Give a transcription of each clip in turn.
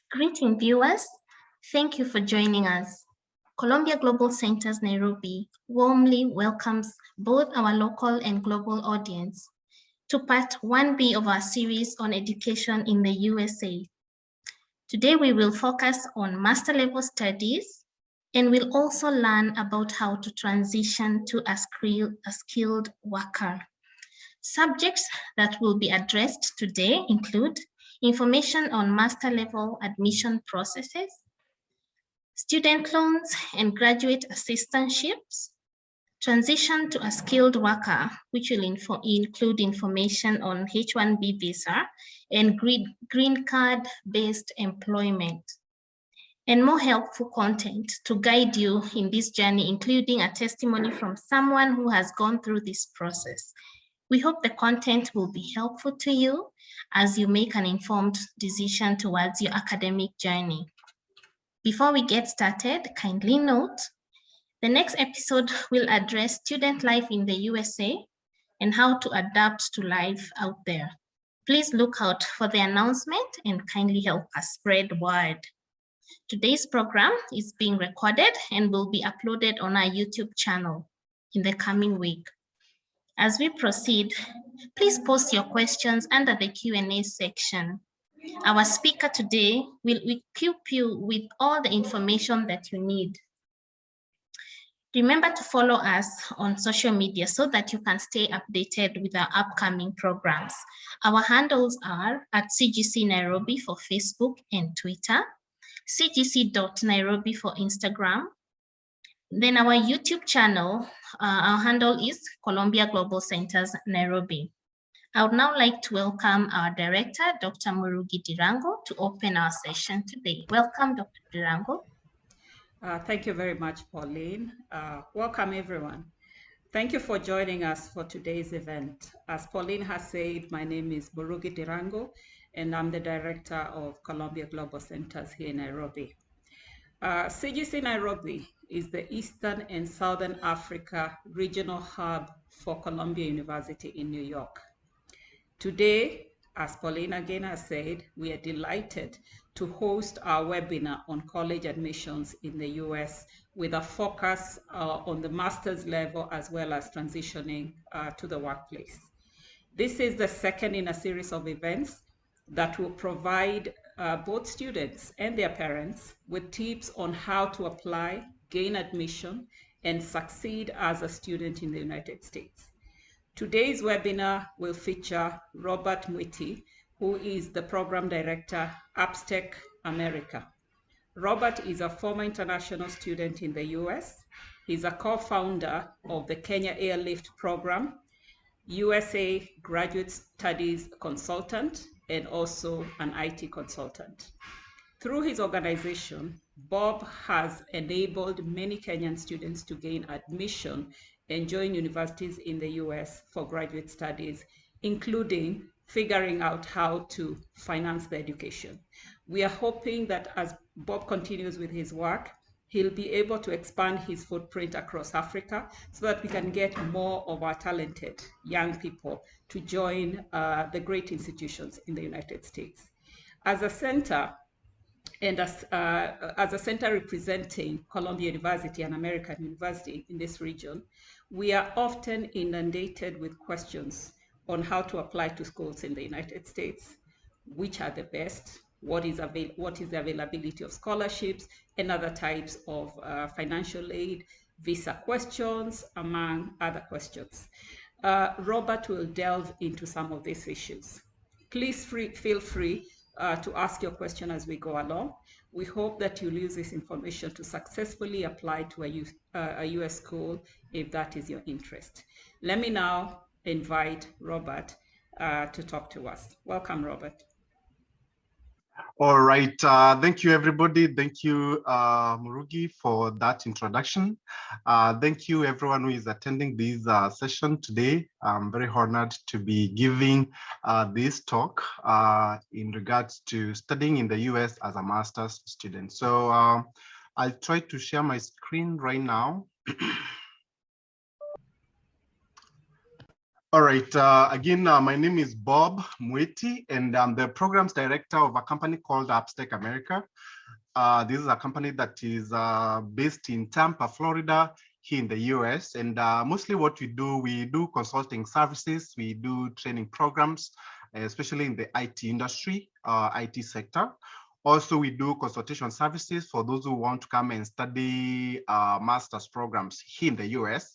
Greeting viewers, thank you for joining us. Columbia Global Centers Nairobi warmly welcomes both our local and global audience to part 1B of our series on education in the USA. Today we will focus on master level studies and we'll also learn about how to transition to a skilled worker. Subjects that will be addressed today include information on master level admission processes, student loans and graduate assistantships, transition to a skilled worker, which will include information on H-1B visa and green card-based employment, and more helpful content to guide you in this journey, including a testimony from someone who has gone through this process. We hope the content will be helpful to you as you make an informed decision towards your academic journey. Before we get started, kindly note, the next episode will address student life in the USA and how to adapt to life out there. Please look out for the announcement and kindly help us spread word. Today's program is being recorded and will be uploaded on our YouTube channel in the coming week. As we proceed, please post your questions under the Q&A section. Our speaker today will equip you with all the information that you need. Remember to follow us on social media so that you can stay updated with our upcoming programs. Our handles are at CGC Nairobi for Facebook and Twitter, cgc.nairobi for Instagram. Then our YouTube channel, our handle is Columbia Global Centers Nairobi. I would now like to welcome our director, Dr. Murugi Dirango, to open our session today. Welcome, Dr. Dirango. Thank you very much, Pauline. Welcome, everyone. Thank you for joining us for today's event. As Pauline has said, my name is Murugi Dirango, and I'm the director of Columbia Global Centers here in Nairobi. CGC Nairobi is the Eastern and Southern Africa regional hub for Columbia University in New York. Today, as Pauline again has said, we are delighted to host our webinar on college admissions in the US with a focus on the master's level as well as transitioning to the workplace. This is the second in a series of events that will provide both students and their parents with tips on how to apply, gain admission, and succeed as a student in the United States. Today's webinar will feature Robert Mwiti, who is the Program Director, Upstate, America. Robert is a former international student in the US. He's a co-founder of the Kenya Airlift Program, USA Graduate Studies Consultant, and also an IT consultant. Through his organization, Bob has enabled many Kenyan students to gain admission and join universities in the US for graduate studies, including figuring out how to finance the education. We are hoping that as Bob continues with his work, he'll be able to expand his footprint across Africa so that we can get more of our talented young people to join the great institutions in the United States. As a center, and as a center representing Columbia University, an American university in this region, we are often inundated with questions on how to apply to schools in the United States, which are the best, what is the availability of scholarships, and other types of financial aid, visa questions, among other questions. Robert will delve into some of these issues. Please feel free to ask your question as we go along. We hope that you'll use this information to successfully apply to a US school if that is your interest. Let me now invite Robert to talk to us. Welcome, Robert. All right, thank you everybody. Thank you, Murugi, for that introduction. Thank you everyone who is attending this session today. I'm very honored to be giving this talk in regards to studying in the US as a master's student. So I'll try to share my screen right now. All right. Again, my name is Bob Mwiti, and I'm the programs director of a company called Upstate America. This is a company that is based in Tampa, Florida, here in the US. And mostly what we do consulting services, we do training programs, especially in the IT industry, IT sector. Also, we do consultation services for those who want to come and study master's programs here in the US.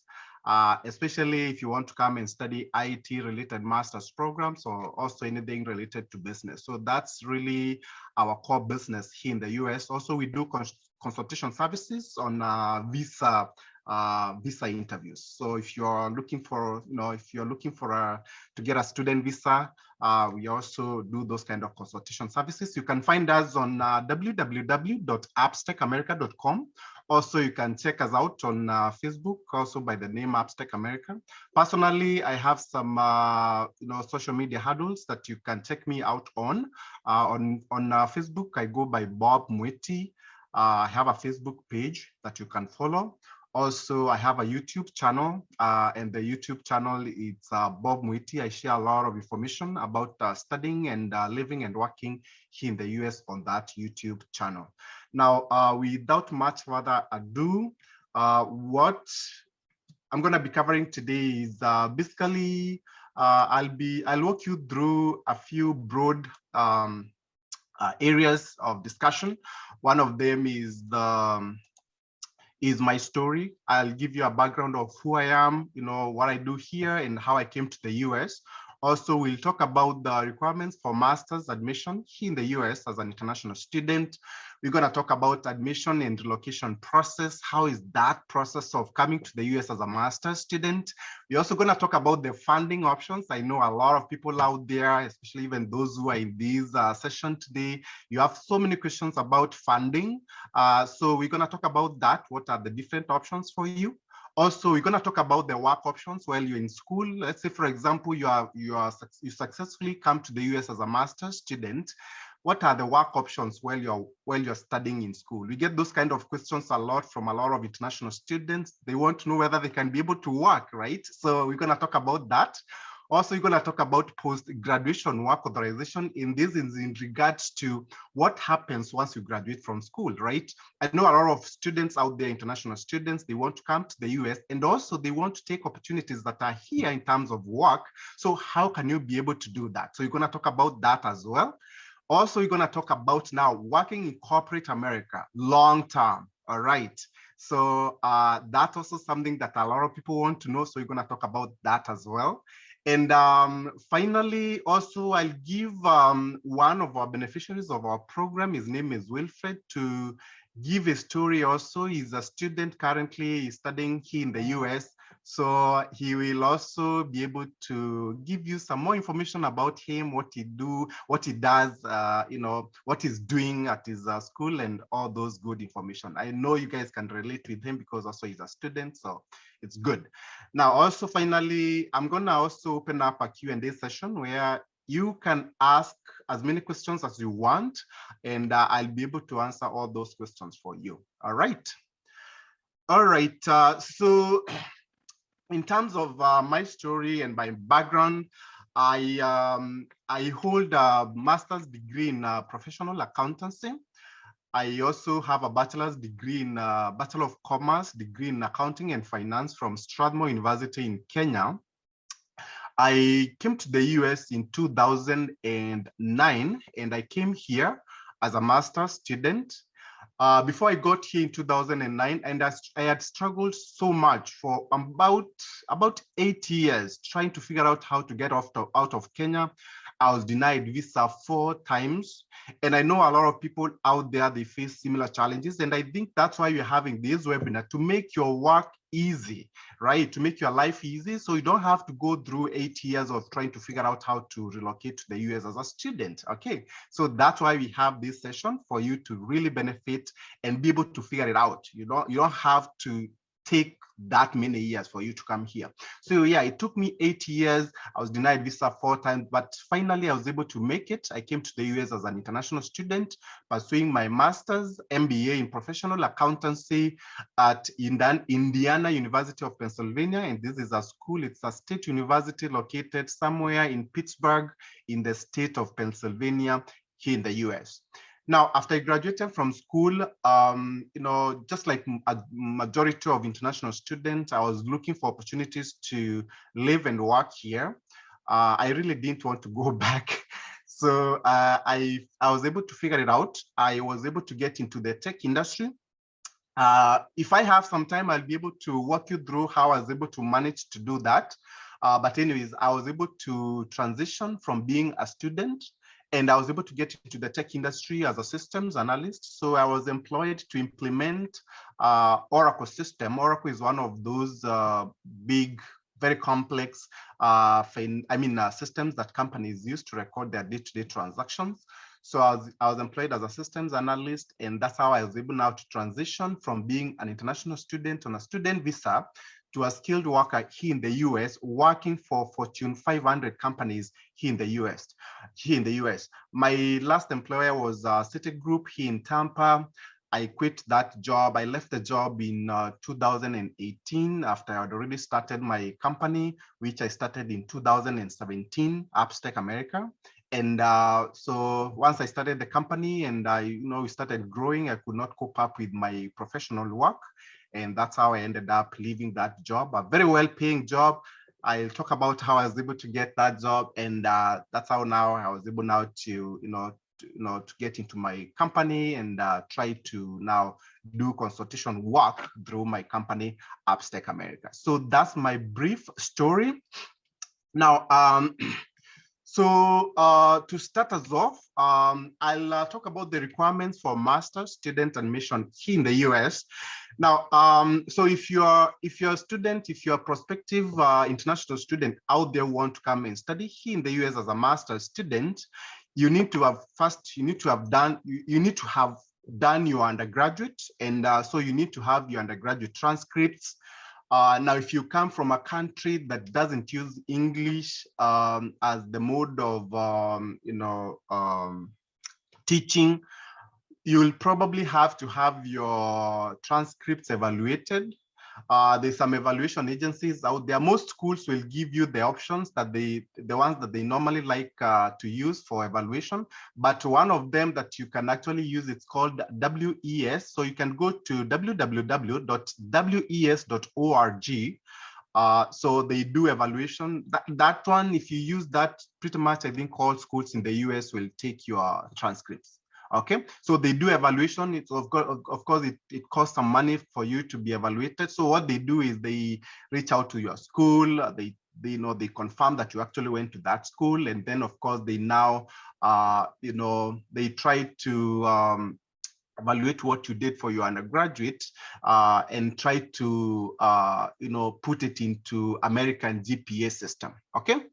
Especially if you want to come and study IT related master's programs or also anything related to business. So that's really our core business here in the US. Also, we do consultation services on visa interviews. So if you're looking for, to get a student visa, we also do those kind of consultation services. You can find us on www.upstateamerica.com. Also, you can check us out on Facebook, also by the name Upstate America. Personally, I have some social media handles that you can check me out on. On Facebook, I go by Bob Mwiti. I have a Facebook page that you can follow. Also, I have a YouTube channel, and the YouTube channel is Bob Mwiti. I share a lot of information about studying and living and working here in the US on that YouTube channel. Now, without much further ado, what I'm going to be covering today is basically I'll walk you through a few broad areas of discussion. One of them is my story. I'll give you a background of who I am, what I do here and how I came to the US. Also, we'll talk about the requirements for master's admission here in the US as an international student. We're going to talk about admission and relocation process. How is that process of coming to the US as a master's student? We're also going to talk about the funding options. I know a lot of people out there, especially even those who are in this session today, you have so many questions about funding. So we're going to talk about that. What are the different options for you? Also, we're going to talk about the work options while you're in school. Let's say, for example, you successfully come to the US as a master's student. What are the work options while you're studying in school? We get those kind of questions a lot from a lot of international students. They want to know whether they can be able to work, right? So we're going to talk about that. Also, you're going to talk about post-graduation work authorization. In this is in regards to what happens once you graduate from school, right? I know a lot of students out there, international students, they want to come to the US and also they want to take opportunities that are here in terms of work. So how can you be able to do that? So you're going to talk about that as well. Also, you're going to talk about now working in corporate America, long term, all right? So that's also something that a lot of people want to know. So you're going to talk about that as well. And finally, also, I'll give one of our beneficiaries of our program, his name is Wilfred, to give a story also. He's a student currently studying here in the US. So he will also be able to give you some more information about him, what he does, what he's doing at his school and all those good information. I know you guys can relate with him because also he's a student, so it's good. Now, also finally, I'm gonna also open up a Q&A session where you can ask as many questions as you want, and I'll be able to answer all those questions for you. All right. All right. So in terms of my story and my background, I hold a master's degree in professional accountancy. I also have a bachelor's degree in Bachelor of Commerce degree in accounting and finance from Strathmore University in Kenya. I came to the US in 2009, and I came here as a master's student. Before I got here in 2009, and I had struggled so much for about 8 years trying to figure out how to get out of Kenya. I was denied visa 4 times. And I know a lot of people out there, they face similar challenges. And I think that's why we're having this webinar, to make your work easy, right? To make your life easy, so you don't have to go through 8 years of trying to figure out how to relocate to the US as a student, okay? So that's why we have this session, for you to really benefit and be able to figure it out. You don't have to take that many years for you to come here. So yeah, it took me 8 years. I was denied visa 4 times, but finally I was able to make it. I came to the US as an international student, pursuing my master's MBA in professional accountancy at Indiana University of Pennsylvania. And this is a school, it's a state university located somewhere in Pittsburgh in the state of Pennsylvania here in the US. Now, after I graduated from school, just like a majority of international students, I was looking for opportunities to live and work here. I really didn't want to go back. So I was able to figure it out. I was able to get into the tech industry. If I have some time, I'll be able to walk you through how I was able to manage to do that. But anyways, I was able to transition from being a student, and I was able to get into the tech industry as a systems analyst. So I was employed to implement Oracle system. Oracle is one of those big, very complex systems that companies use to record their day-to-day transactions. So I was employed as a systems analyst, and that's how I was able now to transition from being an international student on a student visa to a skilled worker here in the US, working for Fortune 500 companies here in the US. My last employer was Citigroup here in Tampa. I quit that job. I left the job in 2018 after I had already started my company, which I started in 2017, Upstate America. And so once I started the company and we started growing, I could not cope up with my professional work. And that's how I ended up leaving that job, a very well-paying job. I'll talk about how I was able to get that job, and that's how now I was able now to to get into my company and try to now do consultation work through my company, Upstate America. So that's my brief story. Now, so to start us off, I'll talk about the requirements for master's student admission here in the US. Now, so if you're a student, if you're a prospective international student out there who want to come and study here in the US as a master's student, you need to have done your undergraduate, and so you need to have your undergraduate transcripts. Now, if you come from a country that doesn't use English as the mode of teaching, you'll probably have to have your transcripts evaluated. There's some evaluation agencies out there. Most schools will give you the options that the ones that they normally like to use for evaluation. But one of them that you can actually use, it's called WES. So you can go to www.wes.org. So they do evaluation. That one, if you use that, pretty much I think all schools in the US will take your transcripts. Okay, so they do evaluation. It's of course it costs some money for you to be evaluated. So what they do is they reach out to your school. They confirm that you actually went to that school, and then of course they now they try to evaluate what you did for your undergraduate and try to put it into American GPA system. Okay.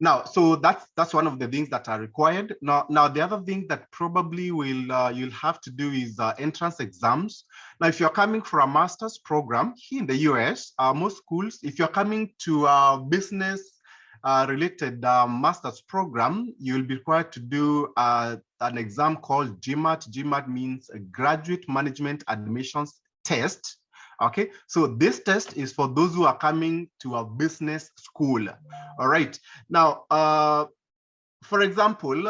Now, so that's one of the things that are required. Now the other thing that probably you'll have to do is entrance exams. Now, if you're coming for a master's program here in the US, most schools, if you're coming to a business related master's program, you'll be required to do an exam called GMAT. GMAT means a Graduate Management Admissions Test. Okay, so this test is for those who are coming to a business school. All right, now, for example,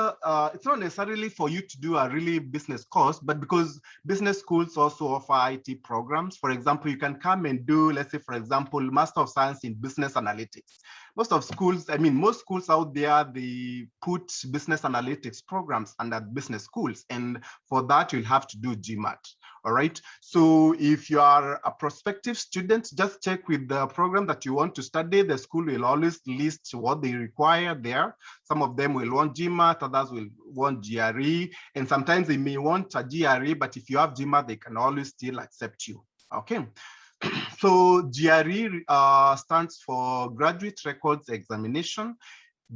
it's not necessarily for you to do a really business course, but because business schools also offer IT programs. For example, you can come and do, let's say, for example, Master of Science in Business Analytics. Most schools out there, they put business analytics programs under business schools. And for that, you'll have to do GMAT. All right. So if you are a prospective student, just check with the program that you want to study. The school will always list what they require there. Some of them will want GMAT, others will want GRE, and sometimes they may want a GRE, but if you have GMAT, they can always still accept you. Okay. So GRE stands for Graduate Records Examination.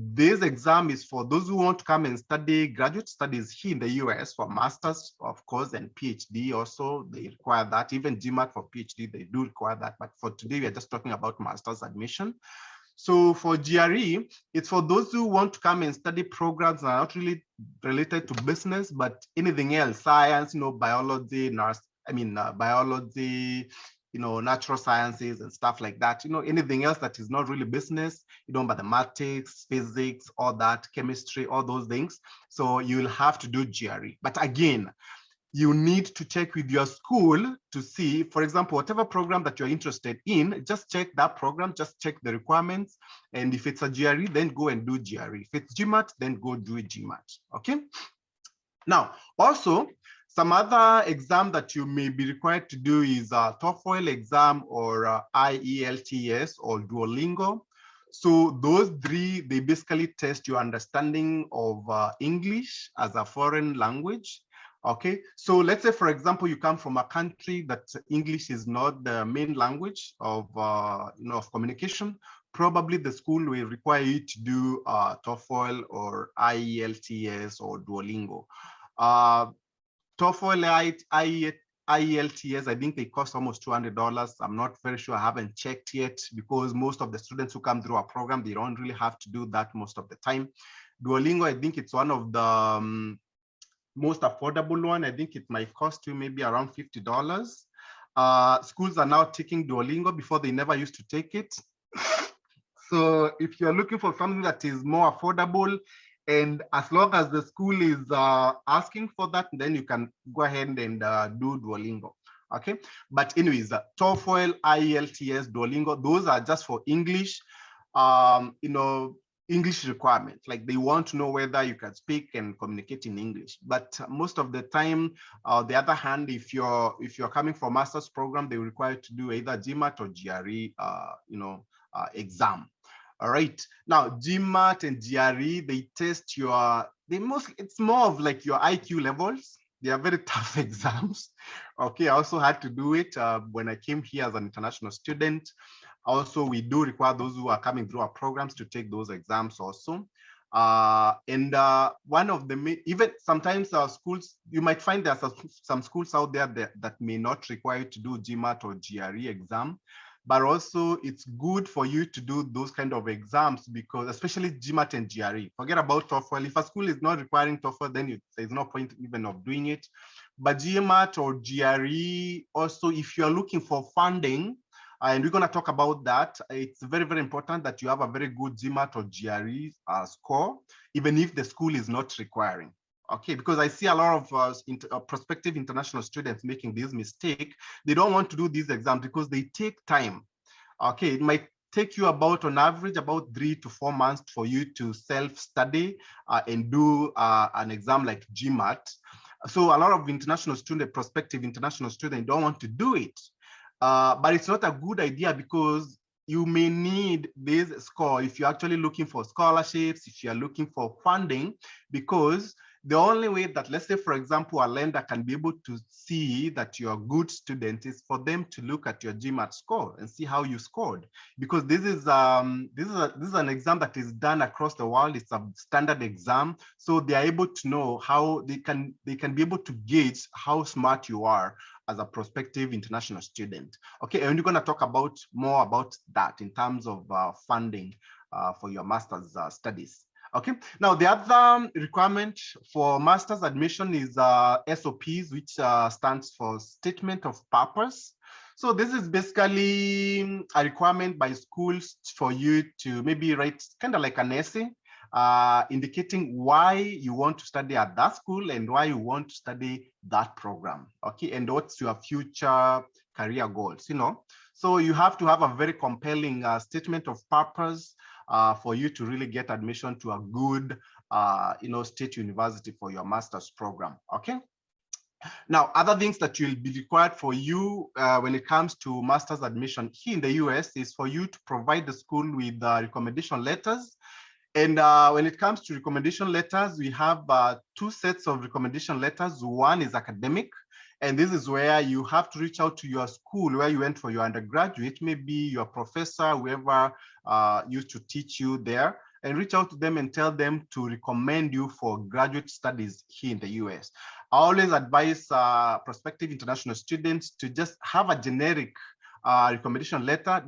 This exam is for those who want to come and study graduate studies here in the US for masters, of course, and PhD also, they require that. Even GMAT for PhD, they do require that. But for today, we are just talking about master's admission. So for GRE, it's for those who want to come and study programs that are not really related to business, but anything else, science, biology, biology, natural sciences and stuff like that, anything else that is not really business, mathematics, physics, all that, chemistry, all those things. So you'll have to do GRE. But again, you need to check with your school to see, for example, whatever program that you're interested in, just check that program, just check the requirements. And if it's a GRE, then go and do GRE. If it's GMAT, then go do a GMAT, okay? Now, also, some other exam that you may be required to do is a TOEFL exam or IELTS or Duolingo. So those three, they basically test your understanding of English as a foreign language. Okay, so let's say, for example, you come from a country that English is not the main language of, of communication. Probably the school will require you to do TOEFL or IELTS or Duolingo. TOEFL, IELTS, I think they cost almost $200. I'm not very sure. I haven't checked yet because most of the students who come through our program, they don't really have to do that most of the time. Duolingo, I think it's one of the most affordable one. I think it might cost you maybe around $50. Schools are now taking Duolingo. Before, they never used to take it. So if you're looking for something that is more affordable, and as long as the school is asking for that, then you can go ahead and do Duolingo. Okay, but anyways, TOEFL, IELTS, Duolingo, those are just for English. English requirements, like they want to know whether you can speak and communicate in English. But most of the time, the other hand, if you're coming from master's program, they require you to do either GMAT or GRE, exam. All right. Now, GMAT and GRE, they test it's more of like your IQ levels. They are very tough exams. Okay, I also had to do it when I came here as an international student. Also, we do require those who are coming through our programs to take those exams also. One of the, even sometimes our schools, you might find there's some schools out there that may not require you to do GMAT or GRE exam, but also it's good for you to do those kind of exams because, especially GMAT and GRE, forget about TOEFL. If a school is not requiring TOEFL, then there's no point even of doing it. But GMAT or GRE, also, if you're looking for funding, and we're going to talk about that. It's very, very important that you have a very good GMAT or GRE score, even if the school is not requiring. Okay, because I see a lot of prospective international students making this mistake. They don't want to do these exams because they take time. Okay, it might take you about, on average, about 3 to 4 months for you to self-study and do an exam like GMAT. So a lot of prospective international students don't want to do it. But it's not a good idea because you may need this score if you're actually looking for scholarships, if you're looking for funding, because the only way that, let's say, for example, a lender can be able to see that you're a good student is for them to look at your GMAT score and see how you scored. Because this is an exam that is done across the world. It's a standard exam, so they are able to know how they can be able to gauge how smart you are as a prospective international student. Okay, and we're going to talk more about that in terms of funding for your master's studies. Okay, now the other requirement for master's admission is SOPs, which stands for Statement of Purpose. So this is basically a requirement by schools for you to maybe write kind of like an essay indicating why you want to study at that school and why you want to study that program. Okay, and what's your future career goals, So you have to have a very compelling statement of purpose for you to really get admission to a good, state university for your master's program, okay? Now, other things that will be required for you when it comes to master's admission here in the US is for you to provide the school with recommendation letters. And when it comes to recommendation letters, we have 2 sets of recommendation letters. One is academic, and this is where you have to reach out to your school where you went for your undergraduate, maybe your professor, whoever used to teach you there, and reach out to them and tell them to recommend you for graduate studies here in the US. I always advise prospective international students to just have a generic recommendation letter.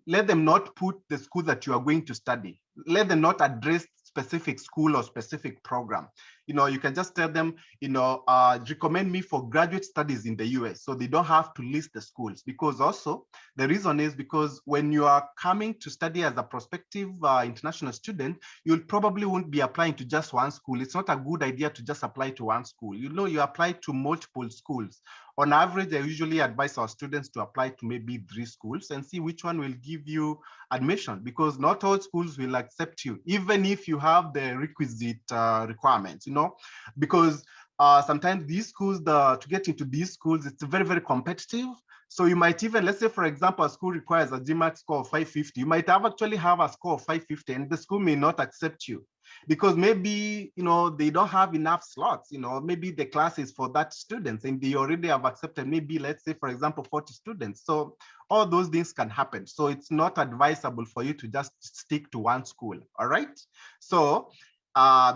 Let them not put the school that you are going to study. Let them not address specific school or specific program. You can just tell them, recommend me for graduate studies in the US, so they don't have to list the schools. Because also the reason is because when you are coming to study as a prospective international student, you'll probably won't be applying to just one school. It's not a good idea to just apply to one school. You apply to multiple schools. On average, I usually advise our students to apply to maybe 3 schools and see which one will give you admission, because not all schools will accept you, even if you have the requisite requirements, because sometimes these schools, to get into these schools, it's very, very competitive. So you might even, let's say, for example, a school requires a GMAT score of 550. You might actually have a score of 550, and the school may not accept you because maybe, they don't have enough slots. Maybe the class is for that students and they already have accepted maybe, let's say, for example, 40 students. So all those things can happen. So it's not advisable for you to just stick to one school. All right. So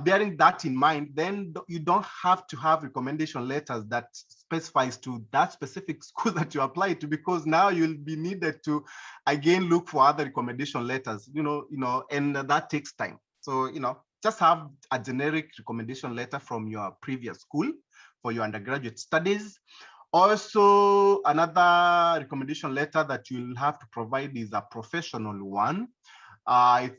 bearing that in mind, then you don't have to have recommendation letters that specifies to that specific school that you apply to, because now you'll be needed to again look for other recommendation letters, and that takes time. So, just have a generic recommendation letter from your previous school for your undergraduate studies. Also, another recommendation letter that you'll have to provide is a professional one. I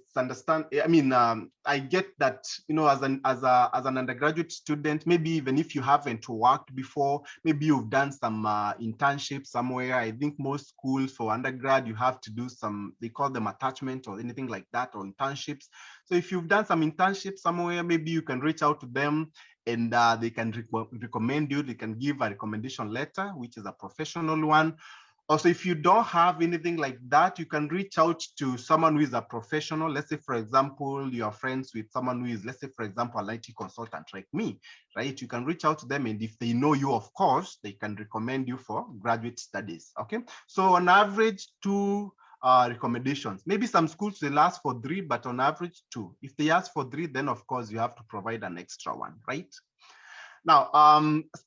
get that, as an undergraduate student, maybe even if you haven't worked before, maybe you've done some internship somewhere. I think most schools for undergrad, you have to do some, they call them attachment or anything like that, or internships. So if you've done some internship somewhere, maybe you can reach out to them and they can recommend you. They can give a recommendation letter, which is a professional one. Also, if you don't have anything like that, you can reach out to someone who is a professional. Let's say, for example, you're friends with someone who is, let's say, for example, an IT consultant like me, right? You can reach out to them, and if they know you, of course, they can recommend you for graduate studies, okay? So on average, 2 recommendations. Maybe some schools will ask for 3, but on average 2. If they ask for 3, then of course you have to provide an extra one, right? Now,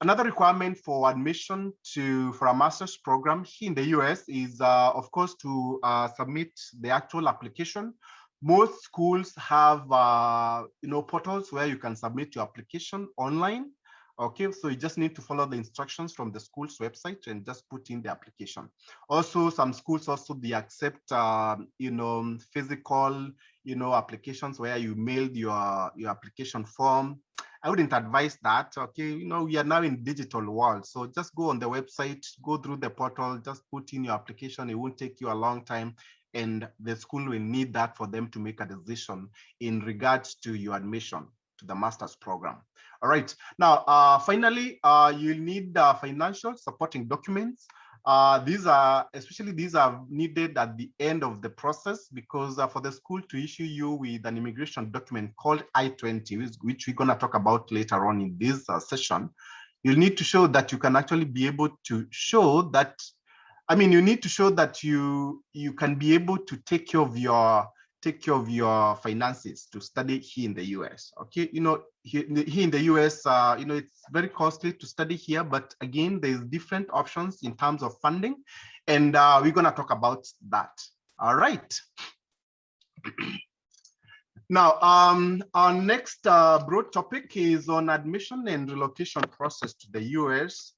another requirement for admission for a master's program here in the US is, of course, to submit the actual application. Most schools have, portals where you can submit your application online. Okay, so you just need to follow the instructions from the school's website and just put in the application. Also, some schools they accept, physical, applications where you mailed your application form. I wouldn't advise that. Okay, we are now in digital world, so just go on the website, go through the portal, just put in your application. It won't take you a long time, and the school will need that for them to make a decision in regards to your admission to the master's program. All right. Now, finally, you'll need financial supporting documents. These are needed at the end of the process, because for the school to issue you with an immigration document called I-20, which we're going to talk about later on in this session, you'll need to show that you can actually be able to show that, you need to show that you can be able to take care of your finances to study here in the US. Okay, here in the US, it's very costly to study here, but again, there's different options in terms of funding, and we're gonna talk about that. All right. Now, our next broad topic is on admission and relocation process to the US.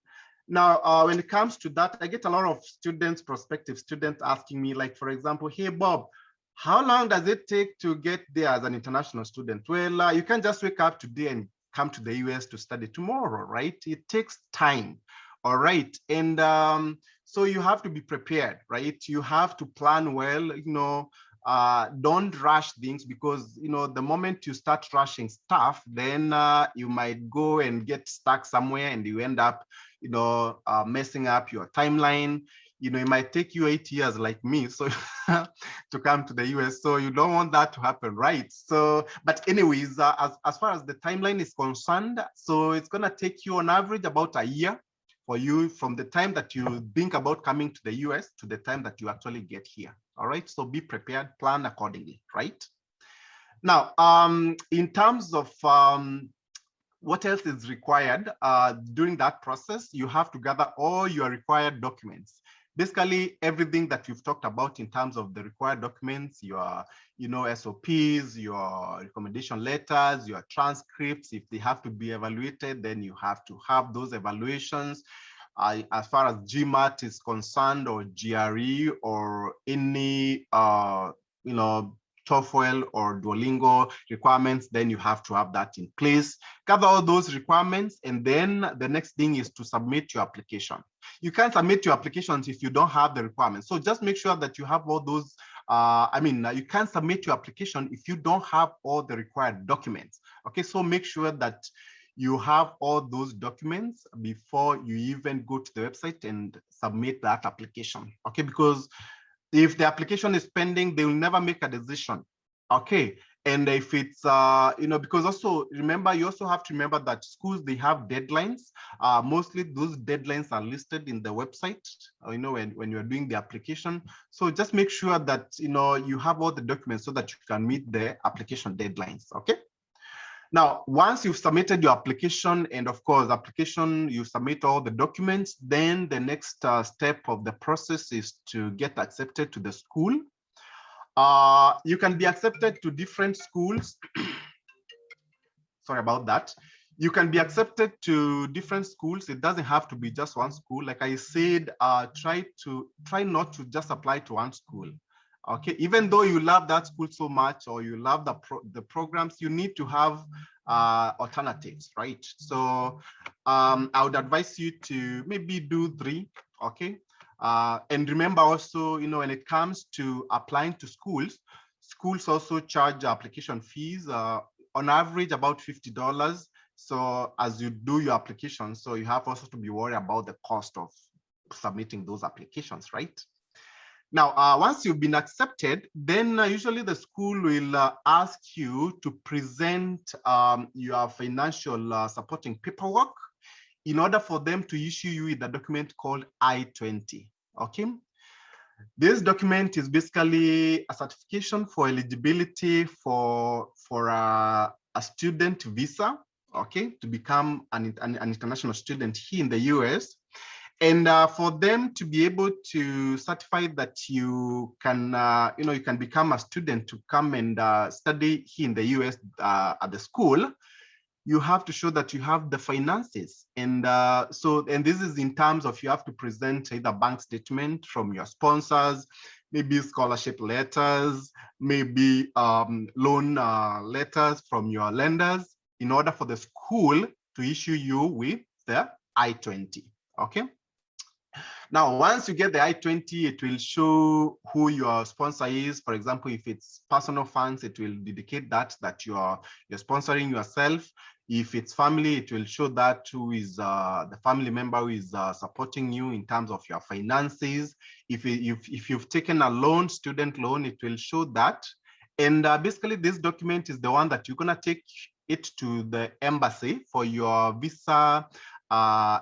Now, when it comes to that, I get a lot of students, prospective students, asking me, like, for example, hey, Bob, how long does it take to get there as an international student? Well, you can't just wake up today and come to the US to study tomorrow, right? It takes time, all right? And so you have to be prepared, right? You have to plan well, don't rush things, because, the moment you start rushing stuff, then you might go and get stuck somewhere and you end up, messing up your timeline. It might take you 8 years like me, so to come to the US. So you don't want that to happen, right? So, but anyways, as far as the timeline is concerned, so it's gonna take you on average about a year for you from the time that you think about coming to the US to the time that you actually get here. All right, so be prepared, plan accordingly, right? Now, in terms of what else is required during that process, you have to gather all your required documents. Basically, everything that you've talked about in terms of the required documents, your SOPs, your recommendation letters, your transcripts. If they have to be evaluated, then you have to have those evaluations. As far as GMAT is concerned, or GRE, or any TOEFL or Duolingo requirements, then you have to have that in place. Gather all those requirements, and then the next thing is to submit your application. You can't submit your applications if you don't have the requirements. So just make sure that you have all those. You can't submit your application if you don't have all the required documents. Okay, so make sure that you have all those documents before you even go to the website and submit that application. Okay, because if the application is pending, they will never make a decision. Okay, and if it's because also remember, you also have to remember that schools, they have deadlines. Mostly those deadlines are listed in the website, when you're doing the application. So just make sure that you have all the documents so that you can meet the application deadlines. Okay. Now, once you've submitted your application, and of course, you submit all the documents, then the next step of the process is to get accepted to the school. You can be accepted to different schools. Sorry about that. You can be accepted to different schools. It doesn't have to be just one school. Like I said, try not to just apply to one school. Okay, even though you love that school so much, or you love the programs, you need to have alternatives, right? So I would advise you to maybe do 3. Okay, and remember also, when it comes to applying to schools also charge application fees, on average about $50. So as you do your application, so you have also to be worried about the cost of submitting those applications, right? Now, once you've been accepted, then usually the school will ask you to present your financial supporting paperwork in order for them to issue you with a document called I-20. Okay. This document is basically a certification for eligibility for a student visa, okay, to become an international student here in the US. And for them to be able to certify that you can, you can become a student to come and study here in the US at the school, you have to show that you have the finances. And and this is in terms of, you have to present either bank statement from your sponsors, maybe scholarship letters, maybe loan letters from your lenders, in order for the school to issue you with the I-20, okay? Now, once you get the I-20, it will show who your sponsor is. For example, if it's personal funds, it will indicate that you're sponsoring yourself. If it's family, it will show that who is the family member who is supporting you in terms of your finances. If you've taken a loan, student loan, it will show that. And basically, this document is the one that you're going to take it to the embassy for your visa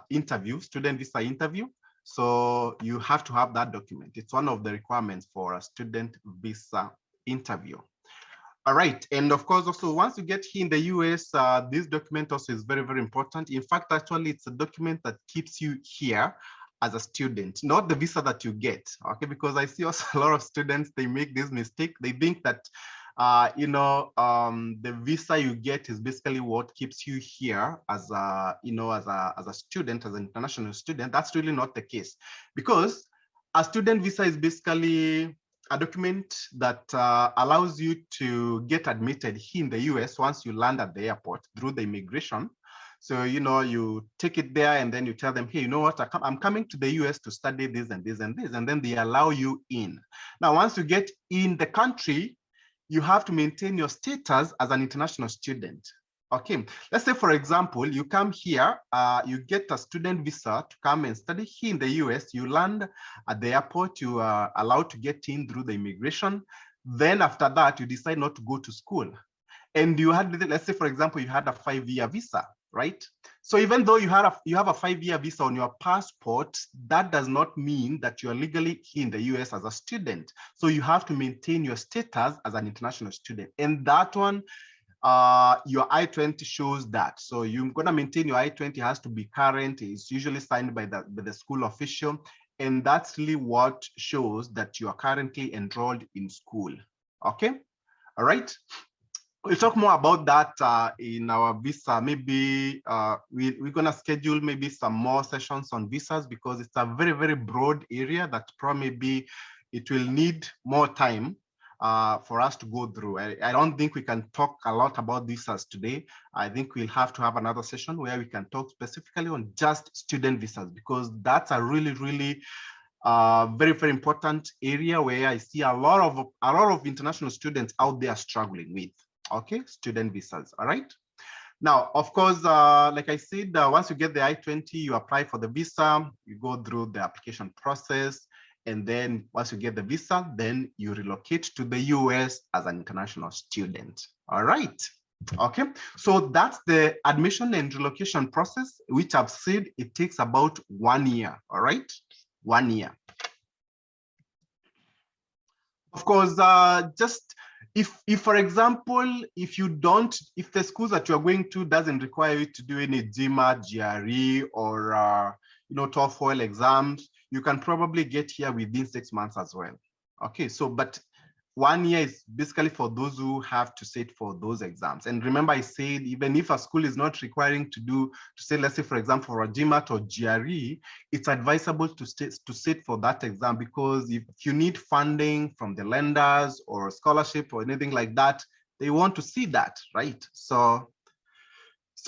interview, student visa interview. So you have to have that document. It's one of the requirements for a student visa interview. All right, and of course, also once you get here in the US, this document also is very, very important. In fact, actually, it's a document that keeps you here as a student, not the visa that you get, okay? Because I see also a lot of students, they make this mistake. They think that, the visa you get is basically what keeps you here as a, as a student, as an international student. That's really not the case, because a student visa is basically a document that allows you to get admitted here in the US once you land at the airport through the immigration. So, you take it there and then you tell them, hey, you know what, I'm coming to the US to study this and this and this, and then they allow you in. Now, once you get in the country, you have to maintain your status as an international student. Okay, let's say, for example, you come here, you get a student visa to come and study here in the US, you land at the airport, you are allowed to get in through the immigration. Then after that, you decide not to go to school. And you had, let's say, for example, you had a 5-year visa, right? So even though you have a 5-year visa on your passport, that does not mean that you are legally here in the US as a student. So you have to maintain your status as an international student. And that one, your I-20 shows that. So you're gonna maintain your I-20 has to be current. It's usually signed by the school official. And that's really what shows that you are currently enrolled in school. Okay, all right. We'll talk more about that in our visa. Maybe we're gonna schedule maybe some more sessions on visas because it's a very, very broad area that probably it will need more time for us to go through. I don't think we can talk a lot about visas today. I think we'll have to have another session where we can talk specifically on just student visas, because that's a really, really very, very important area where I see a lot of international students out there struggling with. Okay, student visas. All right. Now, of course, like I said, once you get the I-20, you apply for the visa, you go through the application process, and then once you get the visa, then you relocate to the US as an international student. All right. Okay, so that's the admission and relocation process, which I've said it takes about 1 year. All right, 1 year. Of course, just if for example, if the schools that you're going to doesn't require you to do any GMAT, GRE, or TOEFL exams, you can probably get here within 6 months as well. Okay, so but 1 year is basically for those who have to sit for those exams. And remember, I said even if a school is not requiring to say, let's say, for example, for a GMAT or GRE, it's advisable to sit for that exam, because if you need funding from the lenders or scholarship or anything like that, they want to see that, right? So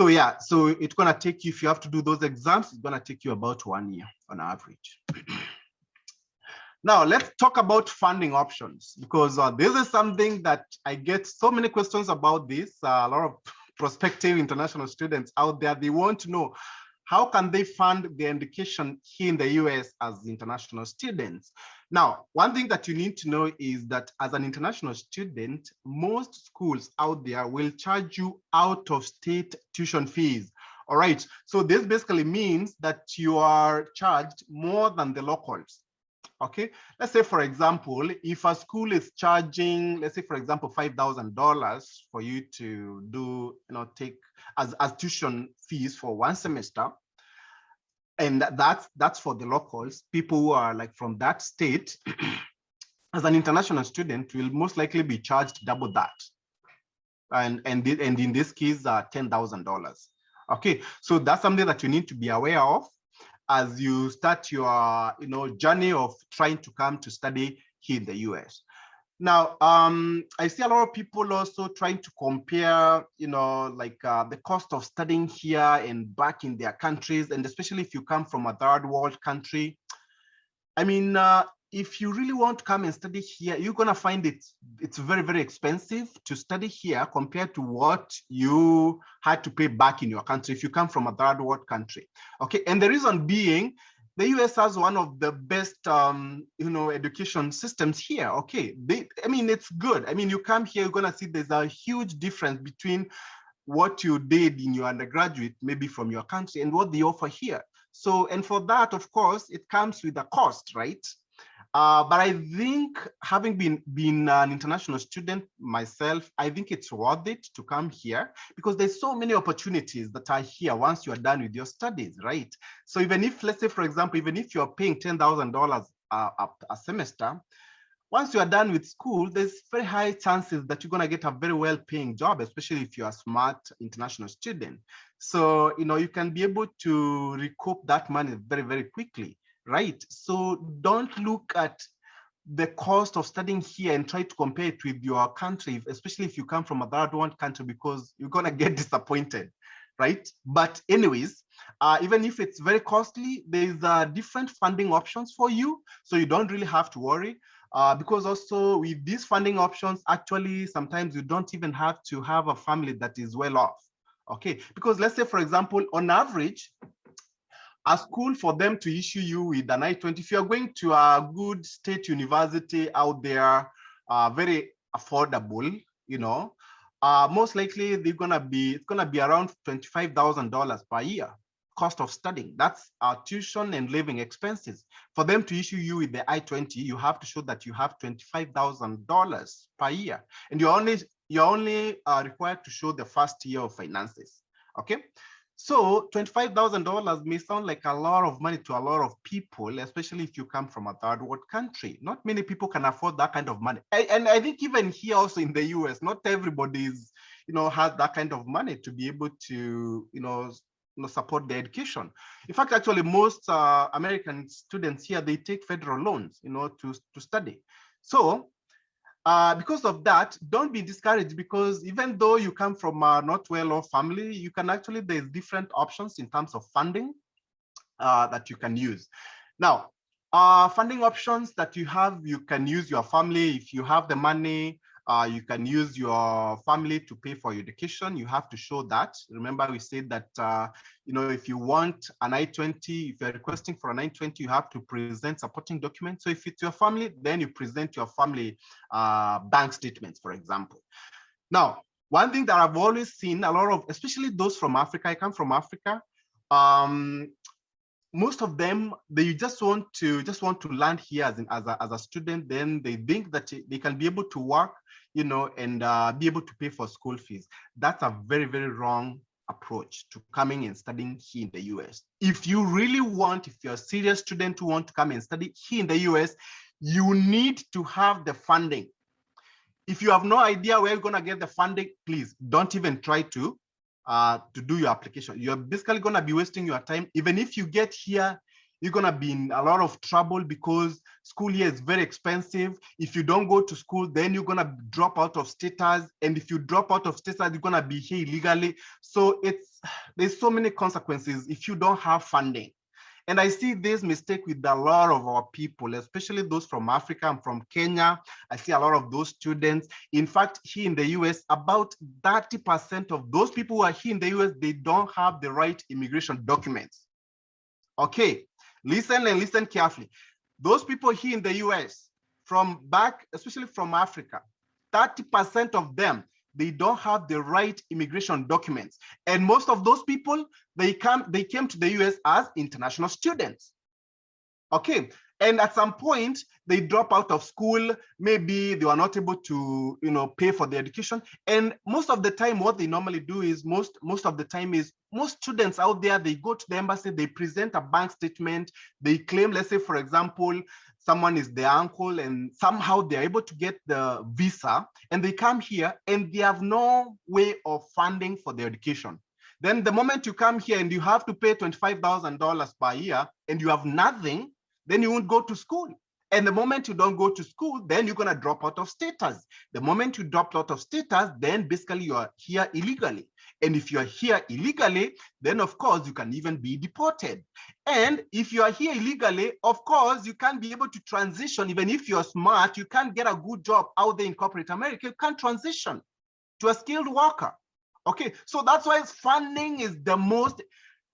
yeah, so it's gonna take you, if you have to do those exams, it's gonna take you about 1 year on average. Now, let's talk about funding options, because this is something that I get so many questions about this. A lot of prospective international students out there, they want to know, how can they fund their education here in the US as international students? Now, one thing that you need to know is that as an international student, most schools out there will charge you out of state tuition fees. All right, so this basically means that you are charged more than the locals. Okay, let's say, for example, if a school is charging, let's say, for example, $5,000 for you to do, take as tuition fees for 1 semester, and that's for the locals, people who are like from that state, as an international student, will most likely be charged double that, and in this case, $10,000. Okay, so that's something that you need to be aware of as you start your journey of trying to come to study here in the US. Now, I see a lot of people also trying to compare, the cost of studying here and back in their countries, and especially if you come from a third world country. I mean, if you really want to come and study here, you're gonna find it's very, very expensive to study here compared to what you had to pay back in your country if you come from a third world country. Okay, and the reason being, the US has one of the best, education systems here. Okay, it's good. I mean, you come here, you're gonna see there's a huge difference between what you did in your undergraduate, maybe from your country, and what they offer here. So, and for that, of course, it comes with a cost, right? But I think, having been an international student myself, I think it's worth it to come here, because there's so many opportunities that are here once you are done with your studies, right? So even if, let's say, for example, even if you're paying $10,000 a semester, once you are done with school, there's very high chances that you're going to get a very well-paying job, especially if you're a smart international student. So, you can be able to recoup that money very, very quickly, right? So don't look at the cost of studying here and try to compare it with your country, especially if you come from a third world country, because you're going to get disappointed, right? But anyways, even if it's very costly, there's different funding options for you. So you don't really have to worry. Because also with these funding options, actually, sometimes you don't even have to have a family that is well off. Okay, because let's say, for example, on average, a school, for them to issue you with an I-20, if you're going to a good state university out there, very affordable, most likely it's gonna be around $25,000 per year cost of studying. That's our tuition and living expenses. For them to issue you with the I-20, you have to show that you have $25,000 per year, and you're only required to show the first year of finances. Okay, so $25,000 may sound like a lot of money to a lot of people, especially if you come from a third world country. Not many people can afford that kind of money, and I think even here also in the US, not everybody is, has that kind of money to be able to, support their education. In fact, actually, most American students here, they take federal loans, to study. So because of that, don't be discouraged, because even though you come from a not well-off family, you can actually, there's different options in terms of funding that you can use. Now, funding options that you have, you can use your family. If you have the money, you can use your family to pay for your education. You have to show that. Remember, we said that, if you want an I-20, if you're requesting for an I-20, you have to present supporting documents. So if it's your family, then you present your family bank statements, for example. Now, one thing that I've always seen a lot of, especially those from Africa, I come from Africa, most of them, they just want to land here as a student. Then they think that they can be able to work, and be able to pay for school fees. That's a very, very wrong approach to coming and studying here in the US. If you really want, if you're a serious student who want to come and study here in the US, you need to have the funding. If you have no idea where you're going to get the funding, please don't even try to do your application. You're basically going to be wasting your time. Even if you get here, you're going to be in a lot of trouble, because school here is very expensive. If you don't go to school, then you're going to drop out of status. And if you drop out of status, you're going to be here illegally. So there's so many consequences if you don't have funding. And I see this mistake with a lot of our people, especially those from Africa and from Kenya. I see a lot of those students. In fact, here in the US, about 30% of those people who are here in the US, they don't have the right immigration documents. Okay, listen and listen carefully. Those people here in the US, from back, especially from Africa, 30% of them, they don't have the right immigration documents. And most of those people, they came to the US as international students. Okay, and at some point they drop out of school. Maybe they were not able to, pay for their education. And most of the time, what they normally do is most students out there, they go to the embassy, they present a bank statement, they claim, let's say, for example, someone is their uncle, and somehow they're able to get the visa, and they come here and they have no way of funding for their education. Then the moment you come here and you have to pay $25,000 per year and you have nothing, then you won't go to school. And the moment you don't go to school, then you're going to drop out of status. The moment you drop out of status, then basically you are here illegally. And if you are here illegally, then of course you can even be deported. And if you are here illegally, of course, you can't be able to transition. Even if you're smart, you can't get a good job out there in corporate America. You can't transition to a skilled worker. Okay, so that's why funding is the most,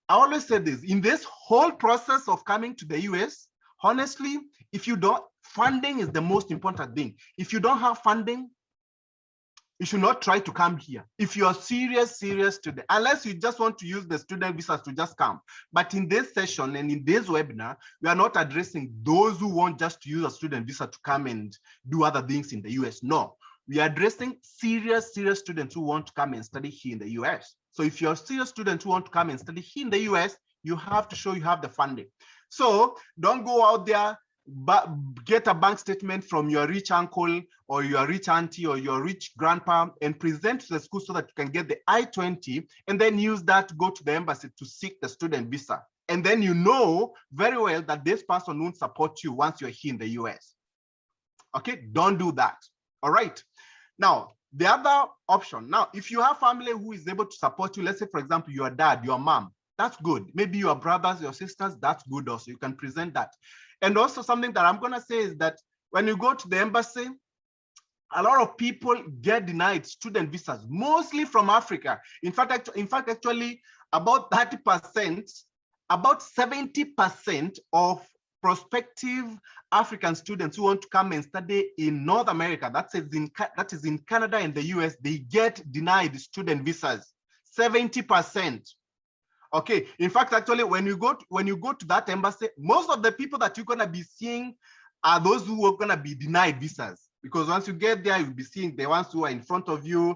I always say this, in this whole process of coming to the US, honestly, if you don't, funding is the most important thing. If you don't have funding, you should not try to come here. If you are serious student, unless you just want to use the student visas to just come. But in this session and in this webinar, we are not addressing those who want just to use a student visa to come and do other things in the US. No, we are addressing serious students who want to come and study here in the US. So if you're a serious student who want to come and study here in the US, you have to show you have the funding. So don't go out there, but get a bank statement from your rich uncle or your rich auntie or your rich grandpa and present to the school so that you can get the I-20, and then use that to go to the embassy to seek the student visa. And then you know very well that this person won't support you once you're here in the US. Okay, don't do that. All right. Now, the other option. Now, if you have family who is able to support you, let's say, for example, your dad, your mom, that's good. Maybe your brothers, your sisters, that's good also. You can present that. And also something that I'm going to say is that when you go to the embassy, a lot of people get denied student visas, mostly from Africa. In fact, actually, about 30%, about 70% of prospective African students who want to come and study in North America, that is in Canada and the US, they get denied student visas, 70%. Okay, in fact, actually, when you go to that embassy, most of the people that you're gonna be seeing are those who are gonna be denied visas. Because once you get there, you'll be seeing the ones who are in front of you.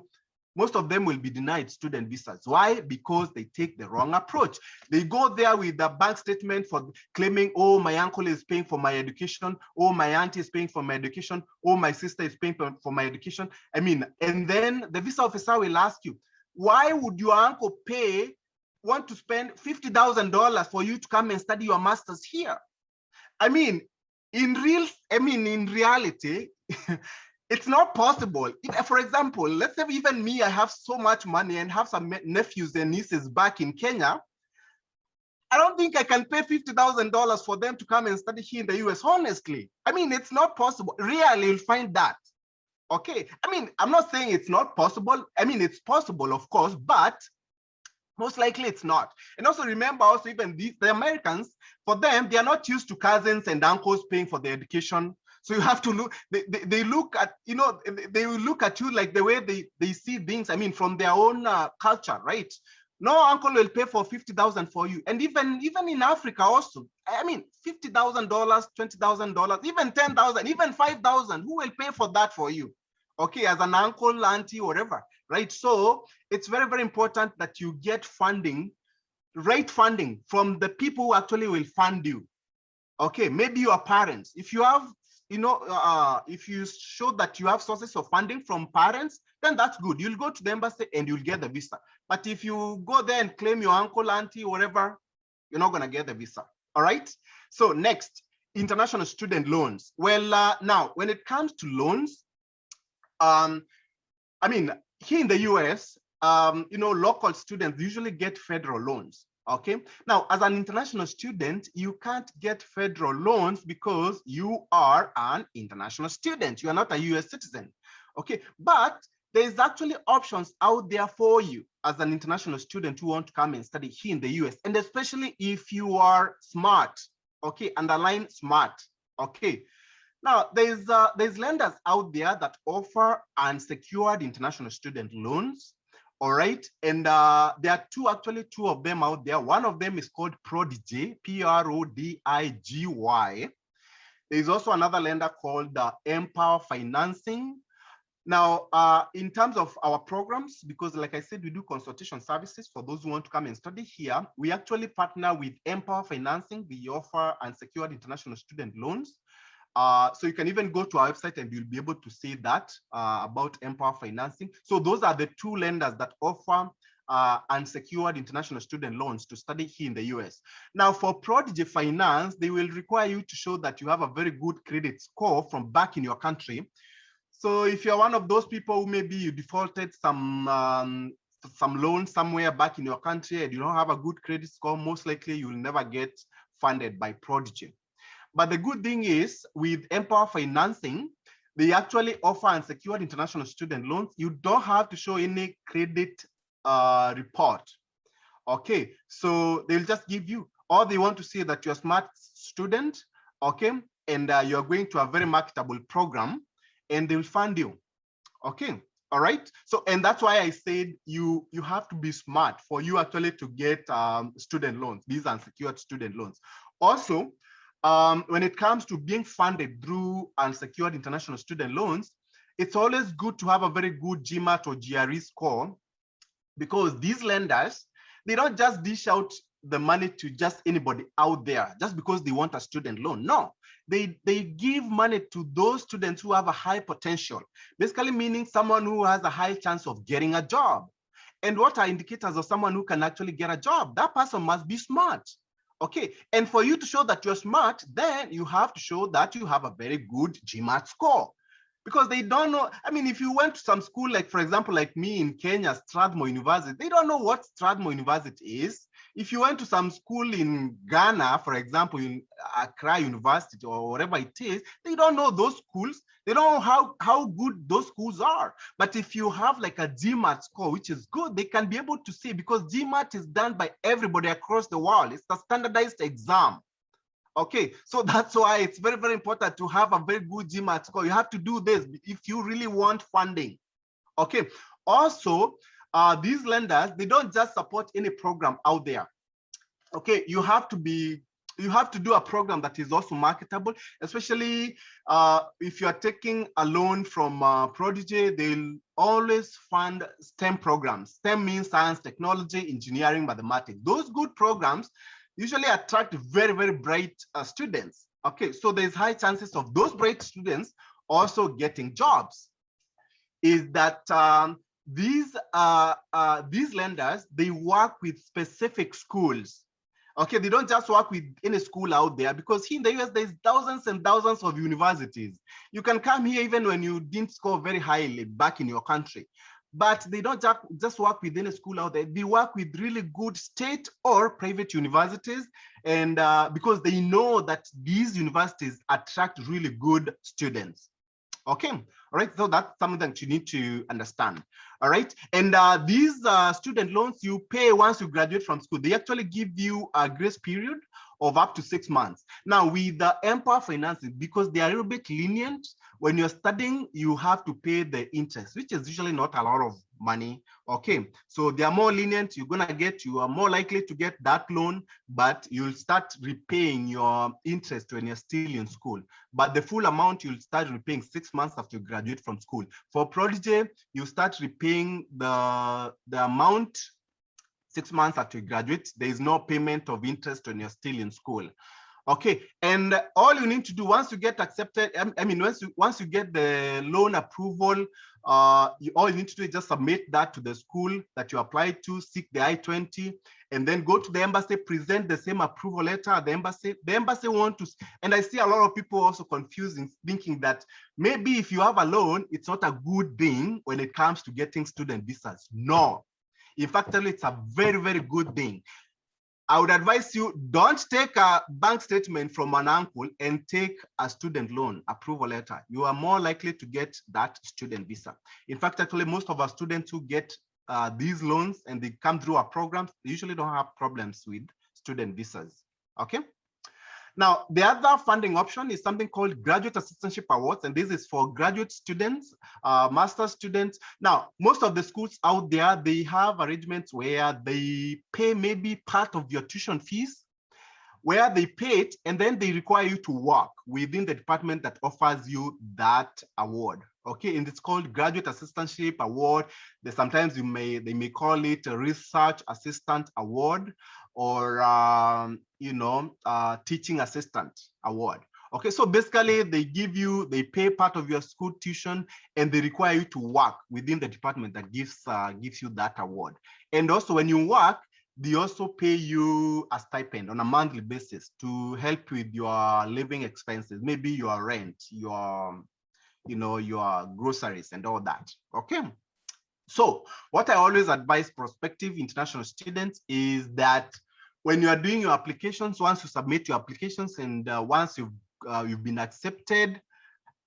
Most of them will be denied student visas. Why? Because they take the wrong approach. They go there with a bank statement for claiming, oh, my uncle is paying for my education. Oh, my auntie is paying for my education. Oh, my sister is paying for my education. I mean, and then the visa officer will ask you, why would your uncle want to spend $50,000 for you to come and study your master's here? I mean, in reality, it's not possible. If, for example, let's say even me, I have so much money and have some nephews and nieces back in Kenya. I don't think I can pay $50,000 for them to come and study here in the US, honestly. I mean, it's not possible. Rarely you'll find that. Okay, I mean, I'm not saying it's not possible. I mean, it's possible, of course, but most likely it's not. And also remember, also even the Americans, for them, they are not used to cousins and uncles paying for their education. So you have to look, they look at, they will look at you like the way they see things, I mean, from their own culture, right? No uncle will pay for $50,000 for you. And even in Africa also, I mean, $50,000, $20,000, even $10,000, even $5,000, who will pay for that for you? Okay, as an uncle, auntie, whatever, right? So it's very, very important that you get funding, right funding from the people who actually will fund you. Okay, maybe your parents. If you have, if you show that you have sources of funding from parents, then that's good. You'll go to the embassy and you'll get the visa. But if you go there and claim your uncle, auntie, whatever, you're not gonna get the visa, all right? So next, international student loans. Well, now, when it comes to loans, I mean, here in the US, local students usually get federal loans. Okay, now as an international student, you can't get federal loans because you are an international student. You are not a US citizen. Okay, but there's actually options out there for you as an international student who want to come and study here in the US, and especially if you are smart. Okay, underline smart. Okay. Now, there's lenders out there that offer unsecured international student loans, all right? And there are two of them out there. One of them is called Prodigy, Prodigy. There's also another lender called Empower Financing. Now, in terms of our programs, because like I said, we do consultation services for those who want to come and study here, we actually partner with Empower Financing. We offer unsecured international student loans. So you can even go to our website and you'll be able to see that about Empower Financing. So those are the two lenders that offer unsecured international student loans to study here in the US. Now for Prodigy Finance, they will require you to show that you have a very good credit score from back in your country. So if you're one of those people who maybe you defaulted some loan somewhere back in your country and you don't have a good credit score, most likely you'll never get funded by Prodigy. But the good thing is with Empower Financing, they actually offer unsecured international student loans. You don't have to show any credit report. Okay, so they'll just give you, all they want to see that you're a smart student, okay, and you're going to a very marketable program, and they'll fund you. Okay, all right. So, and that's why I said you have to be smart for you actually to get student loans, these unsecured student loans. Also, when it comes to being funded through unsecured international student loans, it's always good to have a very good GMAT or GRE score, because these lenders, they don't just dish out the money to just anybody out there just because they want a student loan. No, they give money to those students who have a high potential, basically meaning someone who has a high chance of getting a job. And what are indicators of someone who can actually get a job? That person must be smart. Okay, and for you to show that you're smart, then you have to show that you have a very good GMAT score. Because they don't know, I mean, if you went to some school, like for example, like me in Kenya, Strathmore University, they don't know what Strathmore University is. If you went to some school in Ghana, for example, in Accra University or whatever it is, they don't know those schools. They don't know how good those schools are. But if you have like a GMAT score, which is good, they can be able to see, because GMAT is done by everybody across the world. It's a standardized exam. Okay, so that's why it's very, very important to have a very good GMAT score. You have to do this if you really want funding. Okay, also, these lenders, they don't just support any program out there. Okay, you have to do a program that is also marketable, especially if you are taking a loan from Prodigy. They'll always fund STEM programs. STEM means science, technology, engineering, mathematics. Those good programs usually attract very, very bright students. Okay, so there's high chances of those bright students also getting jobs. Is that these lenders, they work with specific schools. Okay, they don't just work with any school out there, because here in the US, there's thousands and thousands of universities. You can come here even when you didn't score very highly back in your country. But they don't just work within a school out there. They work with really good state or private universities, and because they know that these universities attract really good students. Okay, all right, so that's something that you need to understand. All right, and these student loans you pay once you graduate from school. They actually give you a grace period of up to 6 months. Now, with the Empower Financing, because they are a little bit lenient, when you're studying, you have to pay the interest, which is usually not a lot of money. Okay, so they are more lenient. You are more likely to get that loan, but you'll start repaying your interest when you're still in school. But the full amount you'll start repaying 6 months after you graduate from school. For Prodigy, you start repaying the amount 6 months after you graduate. There is no payment of interest when you're still in school. Okay, and all you need to do once you get accepted, once you get the loan approval, all you need to do is just submit that to the school that you applied to, seek the I-20, and then go to the embassy, present the same approval letter at the embassy. The embassy want to, and I see a lot of people also confusing, thinking that maybe if you have a loan, it's not a good thing when it comes to getting student visas. No, in fact, it's a very, very good thing. I would advise you, don't take a bank statement from an uncle and take a student loan approval letter. You are more likely to get that student visa. In fact, actually, most of our students who get these loans and they come through our programs, they usually don't have problems with student visas. Okay. Now, the other funding option is something called Graduate Assistantship Awards, and this is for graduate students, master's students. Now, most of the schools out there, they have arrangements where they pay maybe part of your tuition fees, where they pay it, and then they require you to work within the department that offers you that award. Okay, and it's called Graduate Assistantship Award. Sometimes they may call it a Research Assistant Award, or Teaching Assistant Award. Okay, so basically they pay part of your school tuition, and they require you to work within the department that gives you that award. And also when you work, they also pay you a stipend on a monthly basis to help with your living expenses, maybe your rent, your groceries and all that. Okay. So what I always advise prospective international students is that when you are doing your applications, once you submit your applications and once you've been accepted,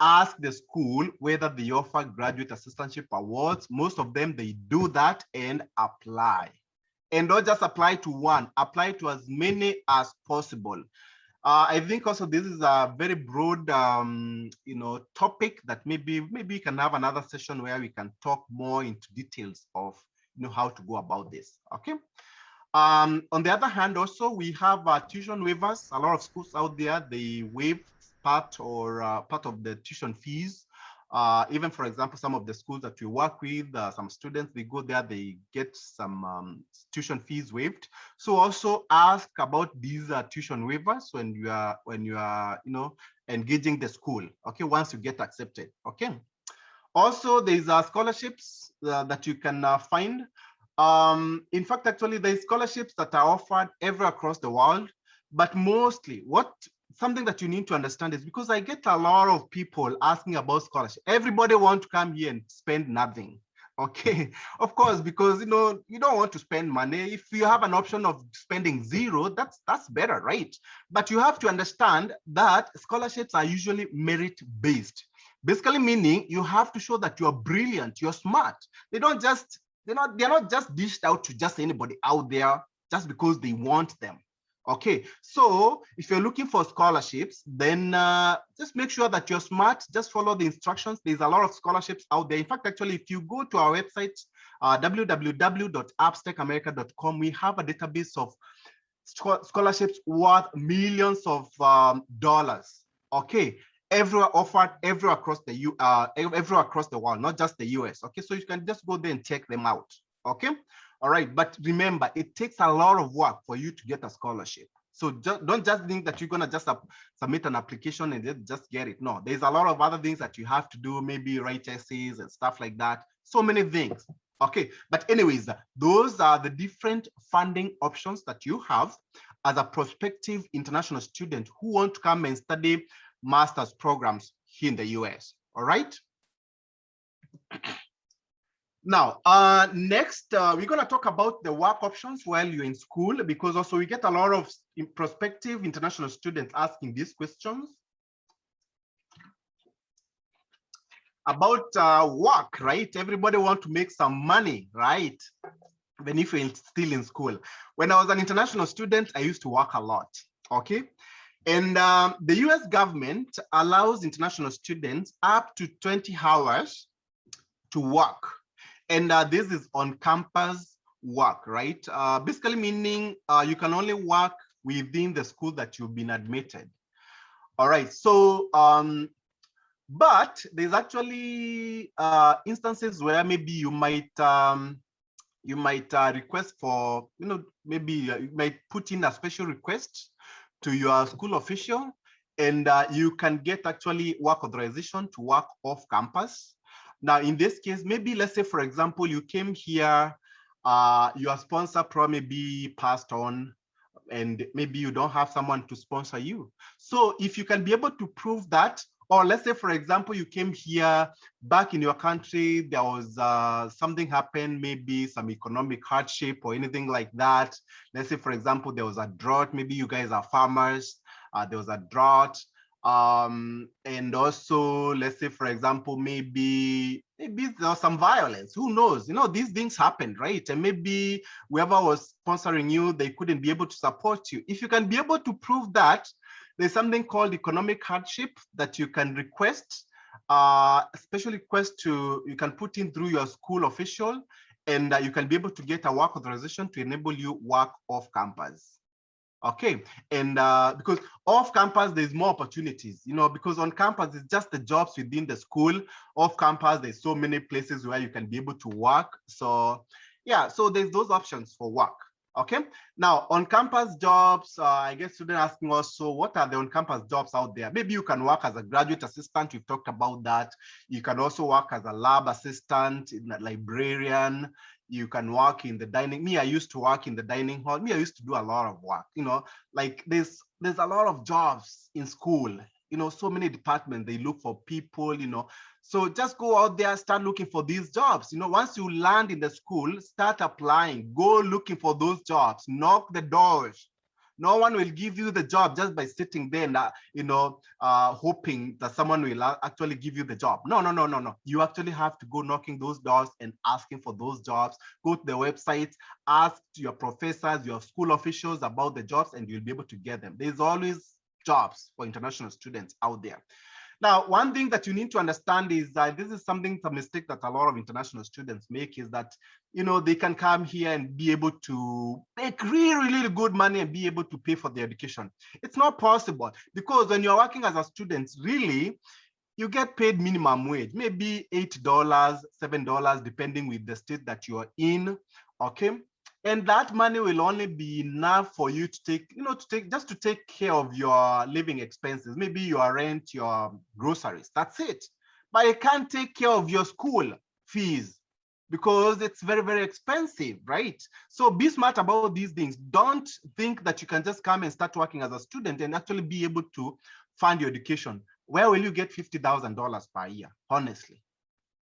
ask the school whether they offer graduate assistantship awards. Most of them, they do that, and apply. And don't just apply to one, apply to as many as possible. I think also this is a very broad, topic that maybe we can have another session where we can talk more into details of, how to go about this. Okay. On the other hand, also we have tuition waivers. A lot of schools out there, they waive part of the tuition fees. Even, for example, some of the schools that we work with, some students, they go there, they get some tuition fees waived. So also ask about these tuition waivers when you are engaging the school. Okay, once you get accepted. Okay. Also, there's scholarships that you can find. In fact, actually, there's scholarships that are offered everywhere across the world, but mostly something that you need to understand is, because I get a lot of people asking about scholarship. Everybody wants to come here and spend nothing. Okay, of course, because you don't want to spend money. If you have an option of spending zero, that's better, right? But you have to understand that scholarships are usually merit-based. Basically meaning you have to show that you're brilliant, you're smart. They're not just dished out to just anybody out there just because they want them. Okay, so if you're looking for scholarships, then just make sure that you're smart. Just follow the instructions. There's a lot of scholarships out there. In fact, actually, if you go to our website, www.upstateamerica.com, we have a database of scholarships worth millions of dollars. Okay, everywhere offered, everywhere across the everywhere across the world, not just the US. Okay, so you can just go there and check them out. Okay, all right, but remember, it takes a lot of work for you to get a scholarship. So don't just think that you're gonna just submit an application and just get it. No, there's a lot of other things that you have to do, maybe write essays and stuff like that. So many things. Okay, but anyways, those are the different funding options that you have as a prospective international student who want to come and study master's programs here in the US. All right. Now, next, we're going to talk about the work options while you're in school, because also we get a lot of prospective international students asking these questions about work, right? Everybody want to make some money, right? Even if you're still in school. When I was an international student, I used to work a lot, okay? And the US government allows international students up to 20 hours to work. And this is on campus work, right? Basically meaning you can only work within the school that you've been admitted. All right, so, but there's actually instances where maybe you might request for, maybe you might put in a special request to your school official, and you can get actually work authorization to work off campus. Now, in this case, maybe let's say, for example, you came here, your sponsor probably passed on, and maybe you don't have someone to sponsor you. So if you can be able to prove that, or let's say, for example, you came here back in your country, there was something happened, maybe some economic hardship or anything like that. Let's say, for example, there was a drought. Maybe you guys are farmers. There was a drought. And also, let's say, for example, maybe there was some violence. Who knows? These things happened, right? And maybe whoever was sponsoring you, they couldn't be able to support you. If you can be able to prove that, there's something called economic hardship that you can request, special request you can put in through your school official, and you can be able to get a work authorization to enable you work off campus. Okay, and because off campus, there's more opportunities, because on campus, it's just the jobs within the school. Off campus, there's so many places where you can be able to work. So yeah, so there's those options for work. Okay, now on campus jobs, I guess students asking also, what are the on campus jobs out there? Maybe you can work as a graduate assistant. We've talked about that. You can also work as a lab assistant, a librarian. You can work in the dining. Me, I used to work in the dining hall. Me, I used to do a lot of work. Like there's a lot of jobs in school. So many departments, they look for people. So just go out there, start looking for these jobs. Once you land in the school, start applying. Go looking for those jobs. Knock the doors. No one will give you the job just by sitting there and hoping that someone will actually give you the job. No. You actually have to go knocking those doors and asking for those jobs. Go to the website, ask your professors, your school officials about the jobs, and you'll be able to get them. There's always jobs for international students out there. Now, one thing that you need to understand is that this is a mistake that a lot of international students make, is that, they can come here and be able to make really, really good money and be able to pay for their education. It's not possible, because when you're working as a student, really, you get paid minimum wage, maybe $8, $7, depending with the state that you are in, okay? And that money will only be enough for you to take care of your living expenses, maybe your rent, your groceries, that's it. But it can't take care of your school fees because it's very, very expensive, right? So be smart about these things. Don't think that you can just come and start working as a student and actually be able to fund your education. Where will you get $50,000 per year, honestly,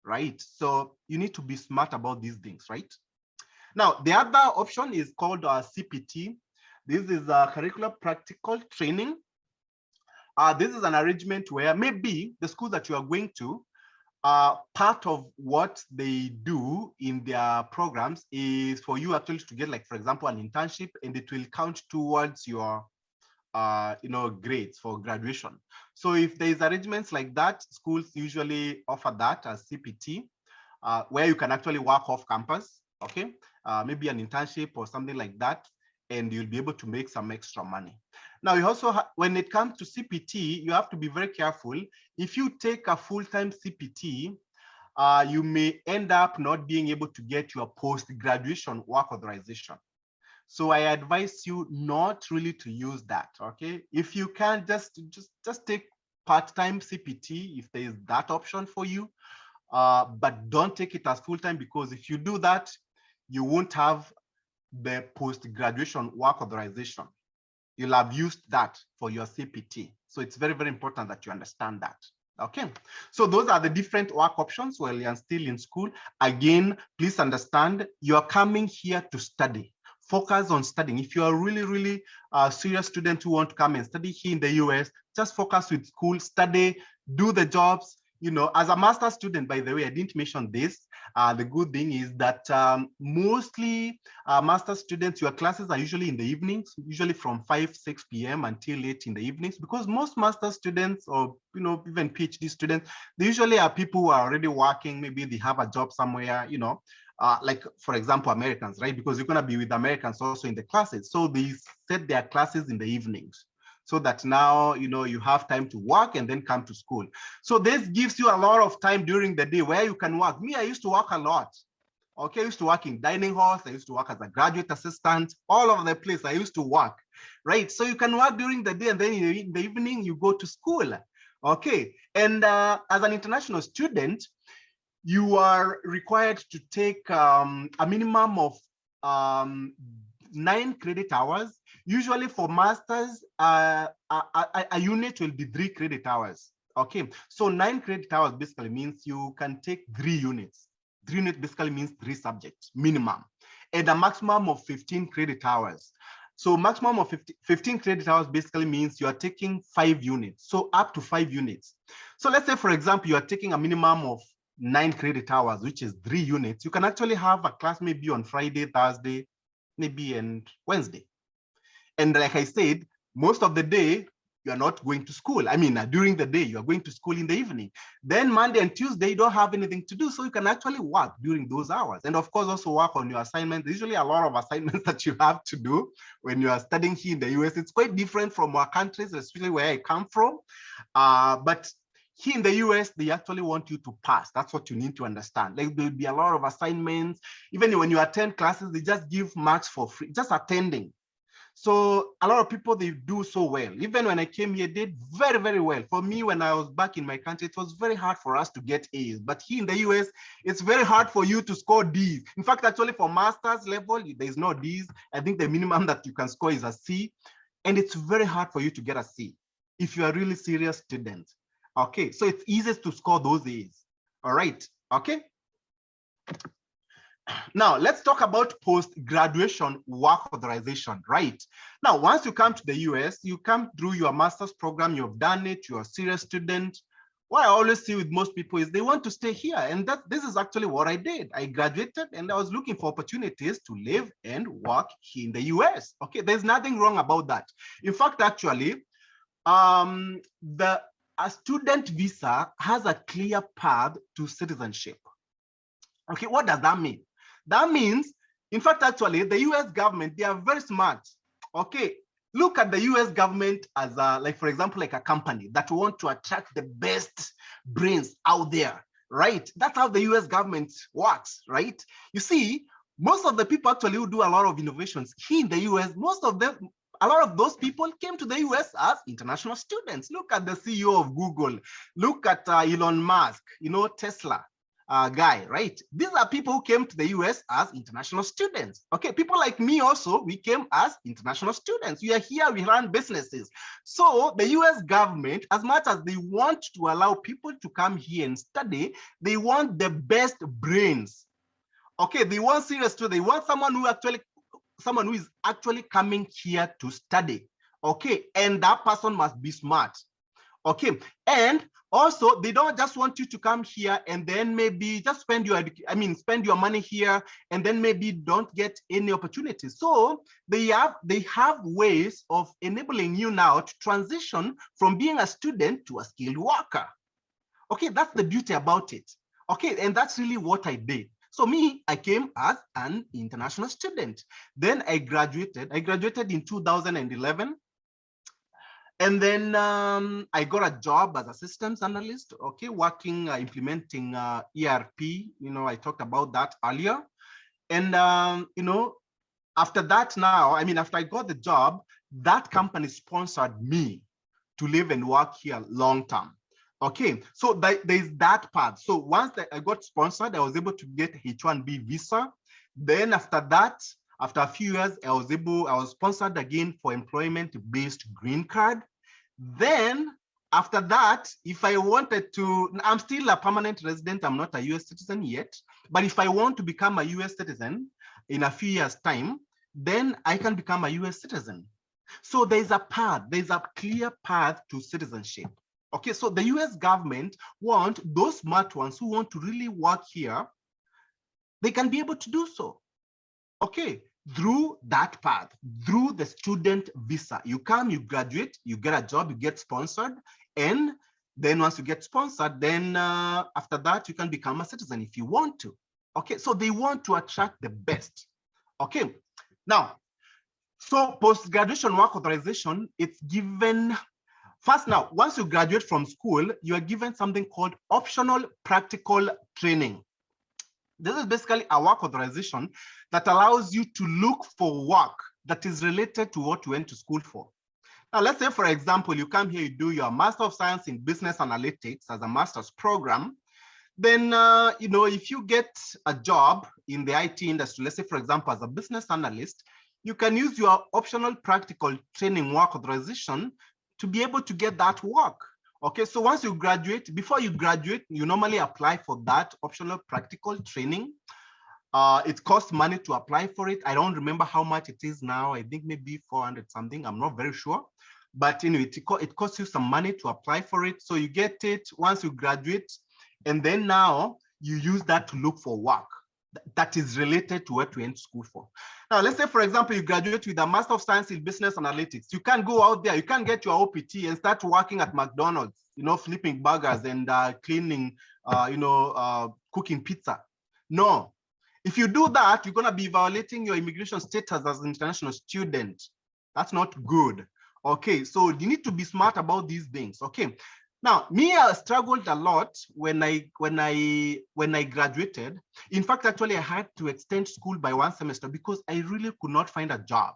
right? So you need to be smart about these things, right? Now, the other option is called CPT. This is a curricular practical training. This is an arrangement where maybe the school that you are going to, part of what they do in their programs is for you actually to get, like, for example, an internship, and it will count towards your grades for graduation. So if there's arrangements like that, schools usually offer that as CPT, where you can actually work off campus, okay? Maybe an internship or something like that, and you'll be able to make some extra money. Now, you also, when it comes to CPT, you have to be very careful. If you take a full-time CPT, you may end up not being able to get your post-graduation work authorization. So I advise you not really to use that, okay? If you can, just take part-time CPT if there is that option for you, but don't take it as full-time, because if you do that, you won't have the post-graduation work authorization. You'll have used that for your CPT. So it's very, very important that you understand that. Okay, so those are the different work options while you're still in school. Again, please understand, you're coming here to study. Focus on studying. If you are really serious student who want to come and study here in the US, just focus with school, study, do the jobs. You know, as a master's student, by the way, I didn't mention this. The good thing is that mostly master's students, your classes are usually in the evenings, usually from 5-6 p.m. until late in the evenings, because most master's students, or even PhD students, they usually are people who are already working. Maybe they have a job somewhere, like, for example, Americans, right? Because you're going to be with Americans also in the classes. So they set their classes in the evenings, so that now, you have time to work and then come to school. So this gives you a lot of time during the day where you can work. Me, I used to work a lot. Okay, I used to work in dining halls. I used to work as a graduate assistant, all over the place. I used to work, right? So you can work during the day, and then in the evening, you go to school. Okay, and as an international student, you are required to take a minimum of 9 credit hours. Usually for masters, a unit will be 3 credit hours. Okay, so 9 credit hours basically means you can take 3 units. 3 units basically means 3 subjects minimum, and a maximum of 15 credit hours. So maximum of 15 credit hours basically means you are taking 5 units, so up to 5 units. So let's say, for example, you are taking a minimum of 9 credit hours, which is 3 units. You can actually have a class maybe on Friday, Thursday, maybe, and Wednesday. And like I said, most of the day, you are not going to school. I mean, during the day, you are going to school in the evening. Then Monday and Tuesday, you don't have anything to do. So you can actually work during those hours. And of course, also work on your assignments. There's usually a lot of assignments that you have to do when you are studying here in the US. It's quite different from our countries, especially where I come from. But here in the US, they actually want you to pass. That's what you need to understand. Like, there'll be a lot of assignments. Even when you attend classes, they just give marks for free, just attending. So a lot of people, they do so well. Even when I came here, did very, very well. For me, when I was back in my country, it was very hard for us to get A's. But here in the US, it's very hard for you to score D's. In fact, actually for master's level, there's no D's. I think the minimum that you can score is a C. And it's very hard for you to get a C if you are a really serious student. Okay, so it's easiest to score those A's. All right, okay. Now, let's talk about post-graduation work authorization, right? Now, once you come to the US, you come through your master's program, you've done it, you're a serious student. What I always see with most people is they want to stay here. And this is actually what I did. I graduated and I was looking for opportunities to live and work here in the US. Okay, there's nothing wrong about that. In fact, actually, a student visa has a clear path to citizenship. Okay, what does that mean? That means, in fact, actually, the US government, they are very smart. Okay, look at the US government as like, for example, like a company that want to attract the best brains out there, right? That's how the US government works, right? You see, most of the people actually who do a lot of innovations here in the US, a lot of those people came to the US as international students. Look at the CEO of Google. Look at Elon Musk, Tesla. Guy, right? These are people who came to the US as international students. Okay, people like me also, we came as international students. We are here, we run businesses. So the US government, as much as they want to allow people to come here and study, they want the best brains. Okay, they want serious students. They want someone who is actually coming here to study. Okay, and that person must be smart. Okay, and also they don't just want you to come here and then maybe just spend your money here and then maybe don't get any opportunities. So they have ways of enabling you now to transition from being a student to a skilled worker. Okay, that's the beauty about it. Okay, and that's really what I did. So me, I came as an international student. Then I graduated. I graduated in 2011. And then I got a job as a systems analyst, okay, working, implementing ERP. I talked about that earlier. And, after that now, after I got the job, that company sponsored me to live and work here long term. Okay, so there's that part. So once I got sponsored, I was able to get H-1B visa. Then after that, after a few years, I was sponsored again for employment-based green card. Then after that, if I wanted to, I'm still a permanent resident, I'm not a US citizen yet, but if I want to become a US citizen in a few years' time, then I can become a US citizen. So there's a clear path to citizenship. Okay, so the US government want those smart ones who want to really work here, they can be able to do so. Okay, through that path, through the student visa. You come, you graduate, you get a job, you get sponsored, and then once you get sponsored, then after that, you can become a citizen if you want to. Okay, so they want to attract the best. Okay, now, so post-graduation work authorization, it's given. First, now, once you graduate from school, you are given something called optional practical training. This is basically a work authorization that allows you to look for work that is related to what you went to school for. Now, let's say, for example, you come here, you do your Master of Science in Business Analytics as a master's program. Then, if you get a job in the IT industry, let's say, for example, as a business analyst, you can use your optional practical training work authorization to be able to get that work. Okay, so once you graduate, before you graduate, you normally apply for that optional practical training. It costs money to apply for it. I don't remember how much it is now. I think maybe 400 something. I'm not very sure. But it costs you some money to apply for it. So you get it once you graduate. And then now you use that to look for work that is related to what you went to school for. Now, let's say, for example, you graduate with a Master of Science in Business Analytics. You can't go out there, you can't get your OPT and start working at McDonald's, flipping burgers and cleaning, cooking pizza. No. If you do that, you're going to be violating your immigration status as an international student. That's not good. Okay, so you need to be smart about these things. Okay. Now, me, I struggled a lot when I graduated. In fact, actually, I had to extend school by 1 semester because I really could not find a job.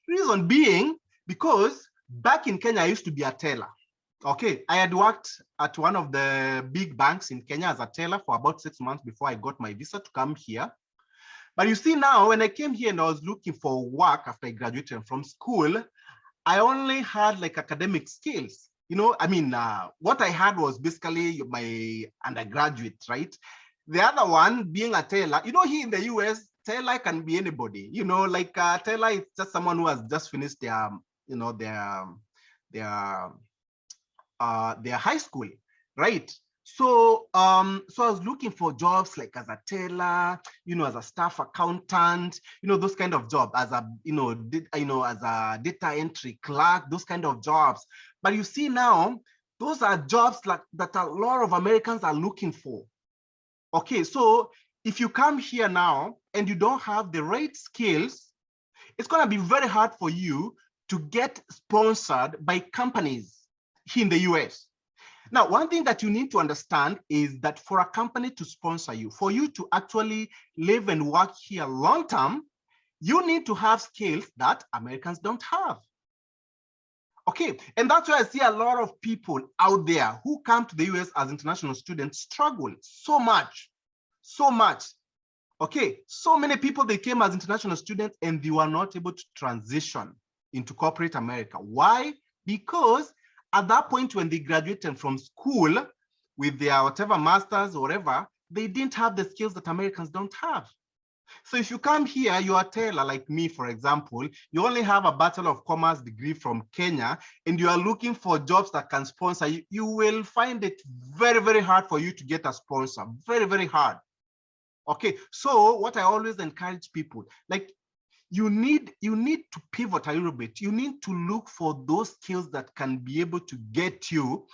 Reason being, because back in Kenya, I used to be a teller. Okay, I had worked at one of the big banks in Kenya as a teller for about 6 months before I got my visa to come here. But you see now, when I came here and I was looking for work after I graduated from school, I only had like academic skills. What I had was basically my undergraduate, right? The other one being a teller, here in the US, teller can be anybody, like a teller is just someone who has just finished their high school, right? So, so I was looking for jobs like as a teller, as a staff accountant, those kind of jobs, as a, as a data entry clerk, those kind of jobs. But you see now, those are jobs that a lot of Americans are looking for. Okay, so if you come here now and you don't have the right skills, it's going to be very hard for you to get sponsored by companies here in the US. Now, one thing that you need to understand is that for a company to sponsor you, for you to actually live and work here long term, you need to have skills that Americans don't have. Okay, and that's why I see a lot of people out there who come to the US as international students struggle so much. Okay, so many people, they came as international students and they were not able to transition into corporate America. Why? Because at that point when they graduated from school with their whatever masters or whatever, they didn't have the skills that Americans don't have. So if you come here, you are a tailor like me, for example, you only have a Bachelor of Commerce degree from Kenya, and you are looking for jobs that can sponsor you, you will find it very, very hard for you to get a sponsor, very, very hard. Okay, so what I always encourage people, like you need to pivot a little bit. You need to look for those skills that can be able to get you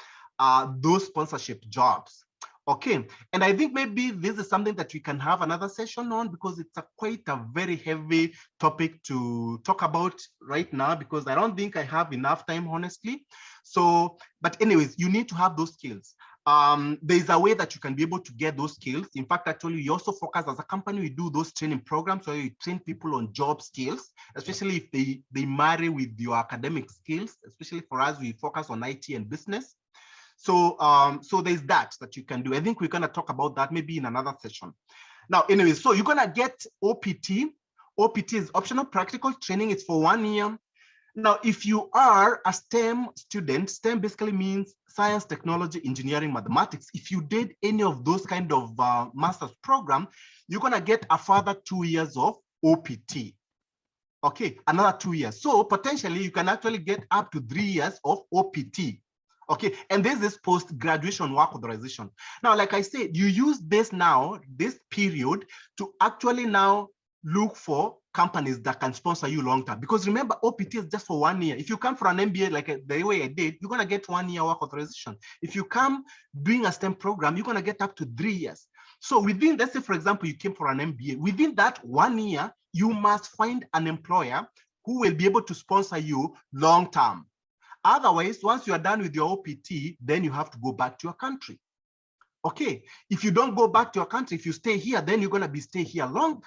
those sponsorship jobs. Okay, and I think maybe this is something that we can have another session on, because it's quite a very heavy topic to talk about right now, because I don't think I have enough time, honestly. So, but anyways, you need to have those skills. There's a way that you can be able to get those skills. In fact, actually, we also focus as a company, we do those training programs where you train people on job skills, especially if they marry with your academic skills. Especially for us, we focus on IT and business. So, so there's that you can do. I think we're gonna talk about that maybe in another session. Now, anyway, so you're gonna get OPT. OPT is optional practical training. It's for 1 year. Now, if you are a STEM student, STEM basically means science, technology, engineering, mathematics. If you did any of those kind of master's program, you're gonna get a further 2 years of OPT. Okay, another 2 years. So potentially you can actually get up to 3 years of OPT. Okay, and this is post-graduation work authorization. Now, like I said, you use this now, this period, to actually now look for companies that can sponsor you long term. Because remember, OPT is just for 1 year. If you come for an MBA like the way I did, you're gonna get 1 year work authorization. If you come doing a STEM program, you're gonna get up to 3 years. So within, let's say, for example, you came for an MBA, within that 1 year, you must find an employer who will be able to sponsor you long term. Otherwise, once you are done with your OPT, then you have to go back to your country. Okay, if you don't go back to your country, if you stay here, then you're gonna stay here long,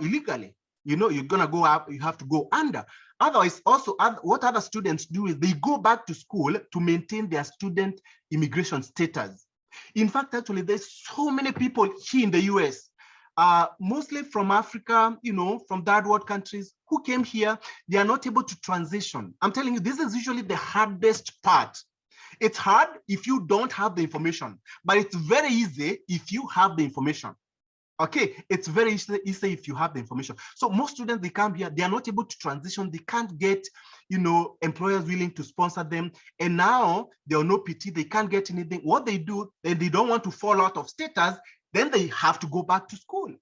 illegally. You're gonna go up, you have to go under. Otherwise, also, what other students do is they go back to school to maintain their student immigration status. In fact, actually, there's so many people here in the US, mostly from Africa, from third world countries, who came here, they are not able to transition. I'm telling you, this is usually the hardest part. It's hard if you don't have the information, but it's very easy if you have the information. Okay, it's very easy if you have the information. So most students, they come here, they are not able to transition, they can't get, employers willing to sponsor them. And now they're on OPT, they can't get anything. What they do, then they don't want to fall out of status, then they have to go back to school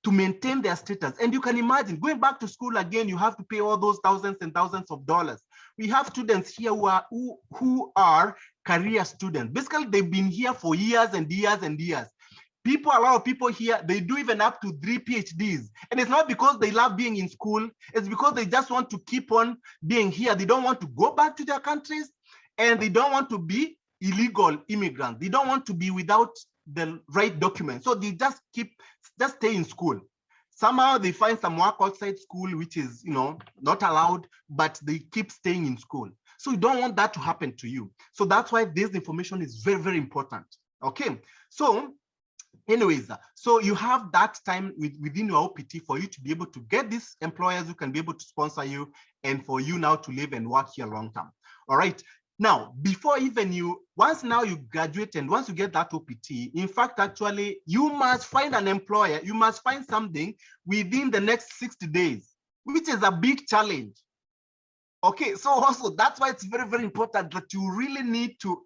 to maintain their status. And you can imagine going back to school again, you have to pay all those thousands and thousands of dollars. We have students here who are career students. Basically, they've been here for years and years and years. A lot of people here, they do even up to 3 PhDs. And it's not because they love being in school, it's because they just want to keep on being here. They don't want to go back to their countries, and they don't want to be illegal immigrants. They don't want to be without the right documents. So they just stay in school. Somehow they find some work outside school, which is, not allowed, but they keep staying in school. So you don't want that to happen to you. So that's why this information is very, very important. Okay. So anyways, so you have that time within your OPT for you to be able to get these employers who can be able to sponsor you, and for you now to live and work here long term. All right. Now, before even once now you graduate and once you get that OPT, in fact, actually, you must find an employer, you must find something within the next 60 days, which is a big challenge. Okay, so also that's why it's very, very important that you really need to,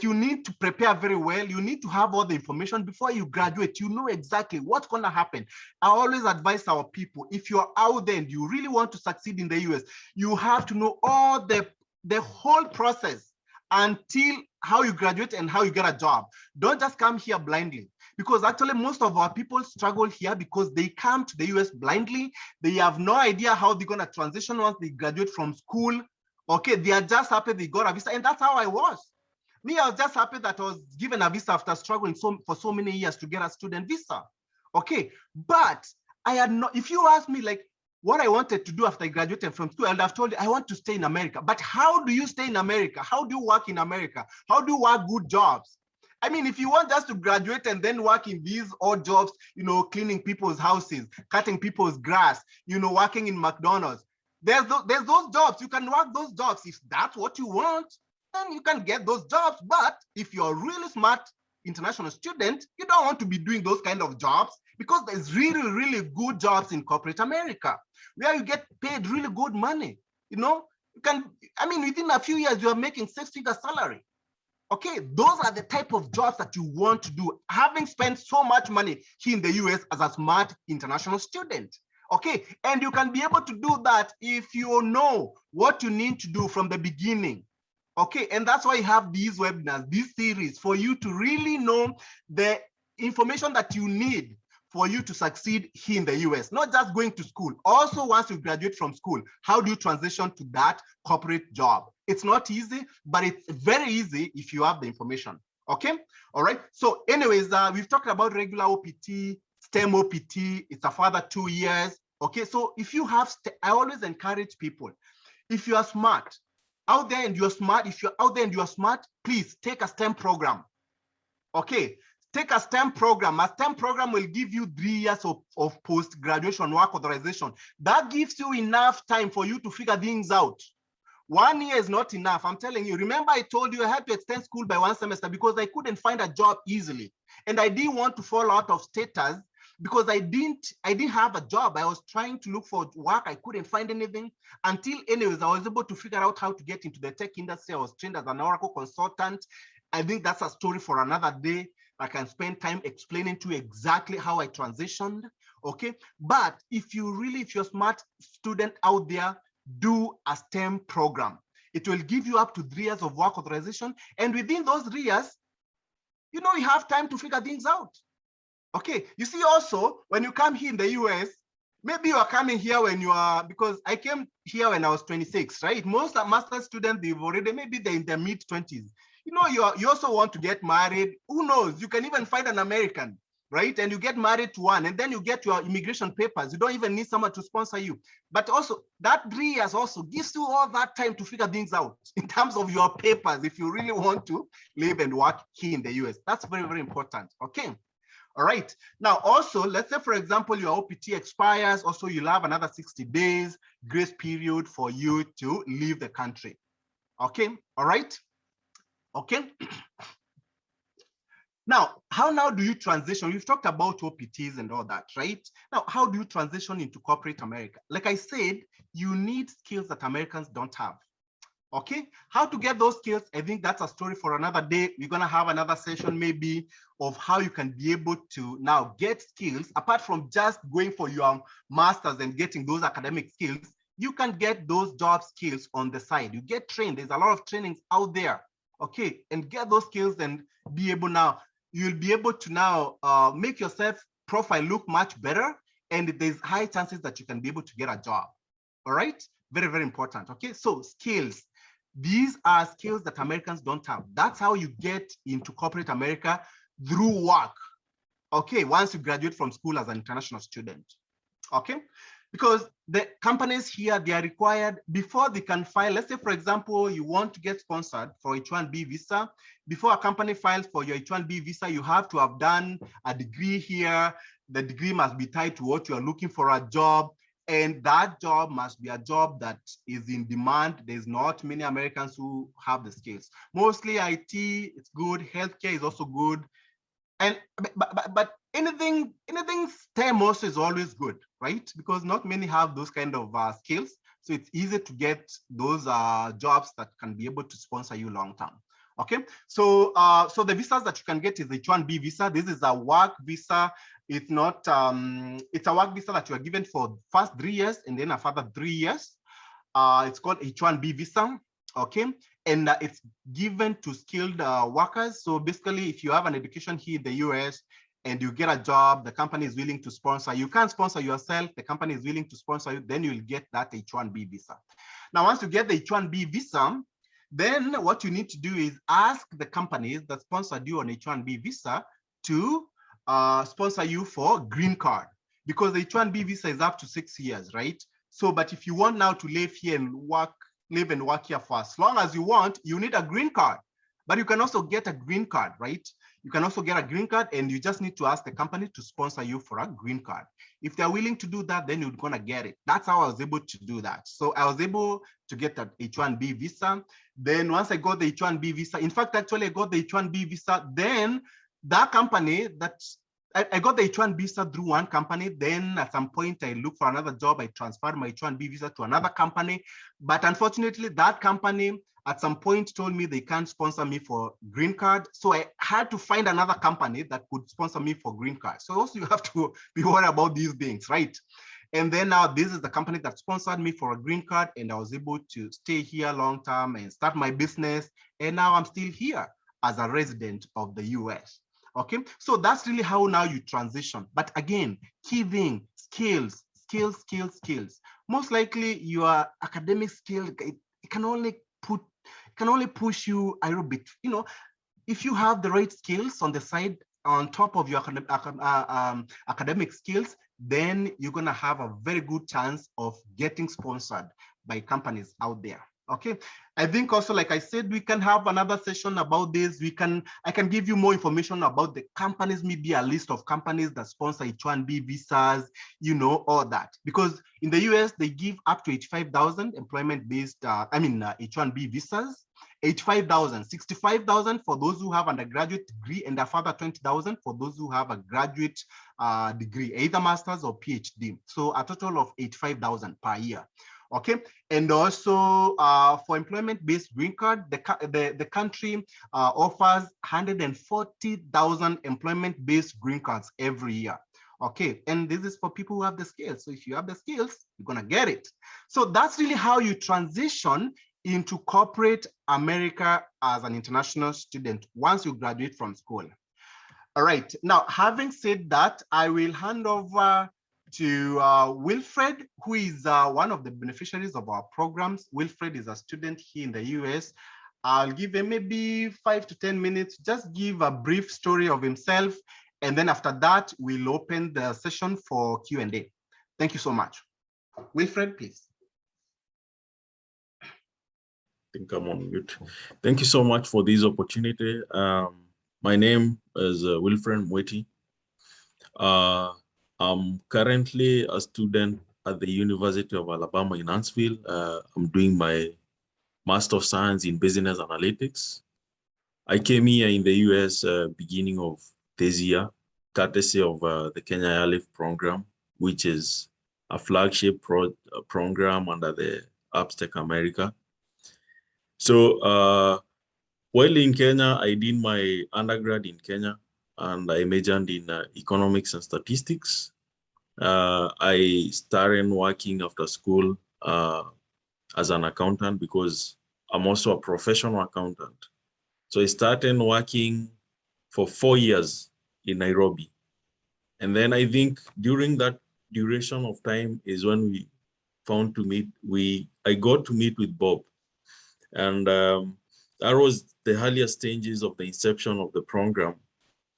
you need to prepare very well. You need to have all the information before you graduate. You know exactly what's going to happen. I always advise our people, if you're out there and you really want to succeed in the US, you have to know all the whole process until how you graduate and how you get a job. Don't just come here blindly, because actually most of our people struggle here because they come to the US blindly. They have no idea how they're going to transition once they graduate from school. Okay, they are just happy they got a visa, and that's how I was. Me, I was just happy that I was given a visa after struggling for so many years to get a student visa. Okay, but I had not, if you ask me what I wanted to do after I graduated from school, and I've told you I want to stay in America. But how do you stay in America? How do you work in America? How do you work good jobs? I mean, if you want just to graduate and then work in these odd jobs, cleaning people's houses, cutting people's grass, working in McDonald's, there's those jobs. You can work those jobs. If that's what you want, then you can get those jobs. But if you're a really smart international student, you don't want to be doing those kind of jobs, because there's really, really good jobs in corporate America where you get paid really good money. You know, you can, I mean, within a few years, you are making six-figure salary. Okay, those are the type of jobs that you want to do, having spent so much money here in the US as a smart international student. Okay, and you can be able to do that if you know what you need to do from the beginning. Okay, and that's why you have these webinars, these series, for you to really know the information that you need for you to succeed here in the US, not just going to school. Also, once you graduate from school, how do you transition to that corporate job? It's not easy, but it's very easy if you have the information. Okay, all right. So anyways, we've talked about regular OPT, STEM OPT, it's a further 2 years. Okay, so if you have, I always encourage people, if you are smart out there and you're smart, if you're out there and you're smart, please take a STEM program. Okay, take a STEM program. A STEM program will give you 3 years of post-graduation work authorization. That gives you enough time for you to figure things out. 1 year is not enough. I'm telling you, remember I told you I had to extend school by 1 semester because I couldn't find a job easily. And I didn't want to fall out of status because I didn't have a job. I was trying to look for work. I couldn't find anything until anyways, I was able to figure out how to get into the tech industry. I was trained as an Oracle consultant. I think that's a story for another day. I can spend time explaining to you exactly how I transitioned. Okay, but if you're a smart student out there, do a STEM program. It will give you up to 3 years of work authorization. And within those 3 years, you know, you have time to figure things out. Okay, you see also, when you come here in the US, maybe you are coming here when you are, because I came here when I was 26, right? Most master's students, maybe they're in their mid 20s. You know, you also want to get married. Who knows? You can even find an American, right? And you get married to one, and then you get your immigration papers. You don't even need someone to sponsor you. But also, that 3 years also gives you all that time to figure things out in terms of your papers, if you really want to live and work here in the US. That's very, very important. Okay. All right. Now, also, let's say, for example, your OPT expires. Also, you'll have another 60 days grace period for you to leave the country. Okay. All right. Okay. Now, how now do you transition? We've talked about OPTs and all that, right? Now, how do you transition into corporate America? Like I said, you need skills that Americans don't have. Okay, how to get those skills? I think that's a story for another day. We're gonna have another session maybe of how you can be able to now get skills apart from just going for your master's and getting those academic skills. You can get those job skills on the side. You get trained. There's a lot of trainings out there. Okay, and get those skills and be able now. You'll be able to now make yourself profile look much better, and there's high chances that you can be able to get a job. All right, very, very important. Okay, so skills. These are skills that Americans don't have. That's how you get into corporate America, through work. Okay, once you graduate from school as an international student. Okay, because the companies here, they are required before they can file. Let's say, for example, you want to get sponsored for H-1B visa. Before a company files for your H-1B visa, you have to have done a degree here. The degree must be tied to what you are looking for a job. And that job must be a job that is in demand. There's not many Americans who have the skills. Mostly IT, it's good. Healthcare is also good. And but anything STEM also is always good, right? Because not many have those kind of skills. So it's easy to get those jobs that can be able to sponsor you long term. Okay, so so the visas that you can get is the H-1B visa. This is a work visa. It's not, it's a work visa that you are given for first 3 years and then a further 3 years. It's called H-1B visa, okay? And it's given to skilled workers. So basically, if you have an education here in the US and you get a job, the company is willing to sponsor. You can't sponsor yourself, the company is willing to sponsor you, then you'll get that H-1B visa. Now, once you get the H-1B visa, then what you need to do is ask the companies that sponsored you on H-1B visa to sponsor you for green card, because the H-1B visa is up to 6 years, right? So, but if you want now to live here and live and work here for as long as you want, you need a green card. But you can also get a green card, right? You can also get a green card, and you just need to ask the company to sponsor you for a green card. If they're willing to do that, then you're gonna get it. That's how I was able to do that. So I was able to get that H-1B visa. Then once I got the H-1B visa, in fact, actually I got the H-1B visa, then that company that I got the H1 visa through one company. Then at some point, I looked for another job. I transferred my H1B visa to another company. But unfortunately, that company at some point told me they can't sponsor me for green card. So I had to find another company that could sponsor me for green card. So also you have to be worried about these things, right? And then now this is the company that sponsored me for a green card, and I was able to stay here long term and start my business. And now I'm still here as a resident of the US. Okay, so that's really how now you transition. But again, key thing, skills. Most likely your academic skill, it can only push you a little bit. You know, if you have the right skills on the side, on top of your academic skills, then you're gonna have a very good chance of getting sponsored by companies out there. Okay, I think also, like I said, we can have another session about this. I can give you more information about the companies, maybe a list of companies that sponsor H1B visas, you know, all that. Because in the US, they give up to 85,000 employment-based, H1B visas. 85,000, 65,000 for those who have undergraduate degree, and a further 20,000 for those who have a graduate degree, either master's or PhD. So a total of 85,000 per year. Okay, and also for employment-based green card, the country offers 140,000 employment-based green cards every year. Okay, and this is for people who have the skills. So if you have the skills, you're gonna get it. So that's really how you transition into corporate America as an international student once you graduate from school. All right, now having said that, I will hand over to Wilfred, who is one of the beneficiaries of our programs. Wilfred is a student here in the US. I'll give him maybe 5 to 10 minutes, just give a brief story of himself. And then after that, we'll open the session for Q&A. Thank you so much. Wilfred, please. I think I'm on mute. Thank you so much for this opportunity. My name is Wilfred Mweti. I'm currently a student at the University of Alabama in Huntsville. I'm doing my Master of Science in Business Analytics. I came here in the US beginning of this year, courtesy of the Kenya Airlift program, which is a flagship program under the Upstate America. So while in Kenya, I did my undergrad in Kenya, and I majored in economics and statistics. I started working after school as an accountant because I'm also a professional accountant. So I started working for 4 years in Nairobi. And then I think during that duration of time is when we found to meet, I got to meet with Bob. And that was the earliest stages of the inception of the program,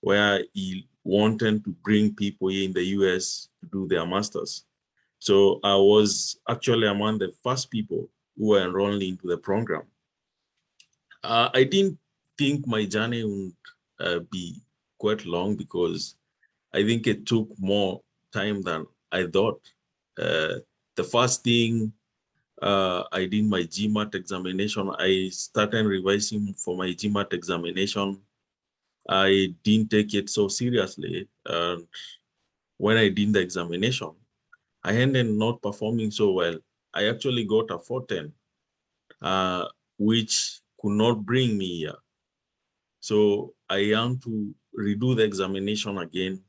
where he wanted to bring people here in the US to do their masters. So I was actually among the first people who were enrolled into the program. I didn't think my journey would be quite long, because I think it took more time than I thought. The first thing, I did my GMAT examination. I started revising for my GMAT examination. I didn't take it so seriously. When I did the examination, I ended not performing so well. I actually got a 410, which could not bring me here. So I had to redo the examination again.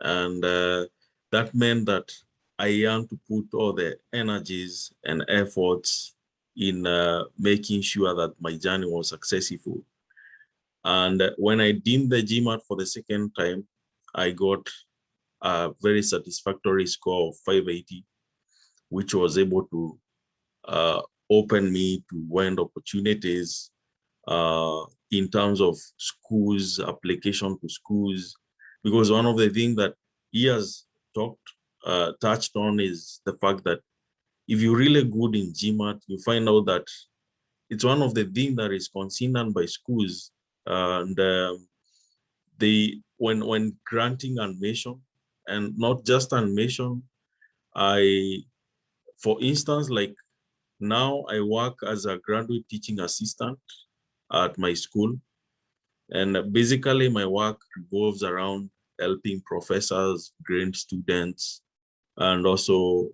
And that meant that I had to put all the energies and efforts in making sure that my journey was successful. And when I did the GMAT for the second time, I got a very satisfactory score of 580, which was able to open me to wind opportunities in terms of schools, application to schools. Because one of the things that he has touched on is the fact that if you're really good in GMAT, you find out that it's one of the things that is considered by schools. And when granting admission, and not just admission, for instance, like now I work as a graduate teaching assistant at my school. And basically my work revolves around helping professors, grade students, and also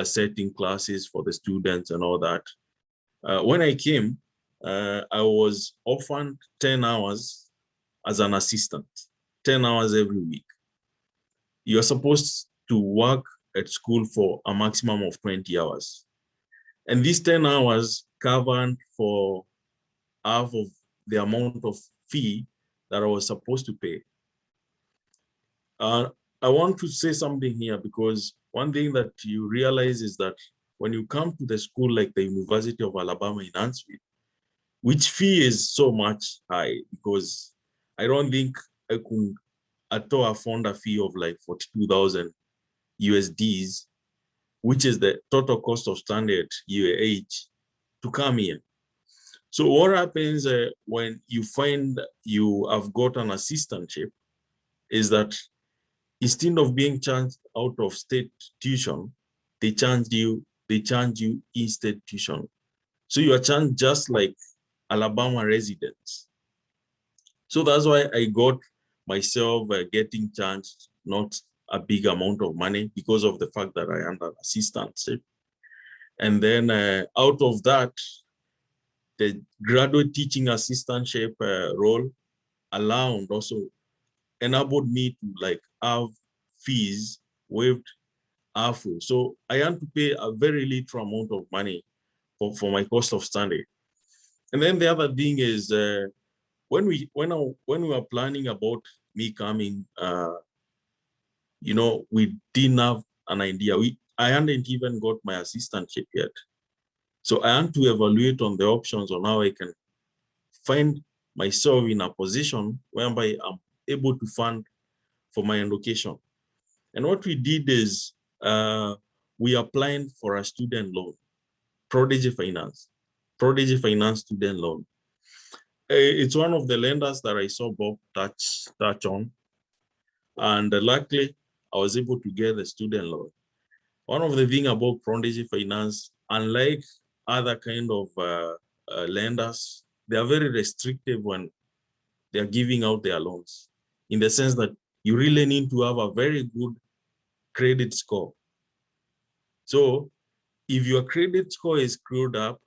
setting classes for the students and all that. When I came, I was offered 10 hours as an assistant, 10 hours every week. You're supposed to work at school for a maximum of 20 hours. And these 10 hours covered for half of the amount of fee that I was supposed to pay. I want to say something here, because one thing that you realize is that when you come to the school like the University of Alabama in Huntsville, which fee is so much high, because I don't think I could at all afford a fee of like 42,000 USDs, which is the total cost of standard UAH to come here. So what happens when you find you have got an assistantship is that instead of being charged out of state tuition, they charge you in-state tuition. So you are charged just like Alabama residents. So that's why I got myself getting charged not a big amount of money, because of the fact that I am an assistantship. And then out of that, the graduate teaching assistantship role allowed also enabled me to like have fees waived half. So I had to pay a very little amount of money for my cost of study. And then the other thing is when we were planning about me coming, you know, we didn't have an idea. I hadn't even got my assistantship yet. So I had to evaluate on the options on how I can find myself in a position whereby I'm able to fund for my education. And what we did is we applied for a student loan, Prodigy Finance student loan. It's one of the lenders that I saw Bob touch on. And luckily, I was able to get the student loan. One of the things about Prodigy Finance, unlike other kind of lenders, they are very restrictive when they are giving out their loans, in the sense that you really need to have a very good credit score. So if your credit score is screwed up,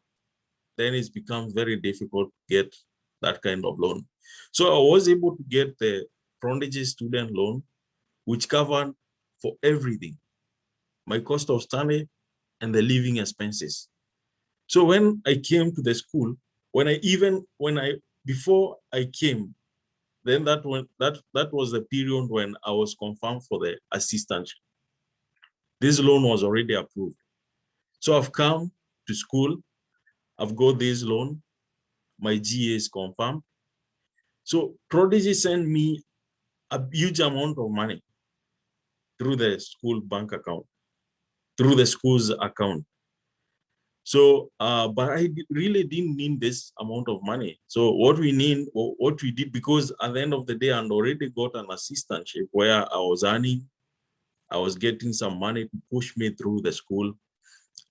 then it becomes very difficult to get that kind of loan. So I was able to get the Prodigy student loan, which covered for everything, my cost of study and the living expenses. So when I came to the school, before I came, then that was the period when I was confirmed for the assistantship. This loan was already approved. So I've come to school, I've got this loan, my GA is confirmed. So Prodigy sent me a huge amount of money through the school bank account, through the school's account. So, but I really didn't need this amount of money. So what we did, because at the end of the day, I already got an assistantship where I was earning, I was getting some money to push me through the school.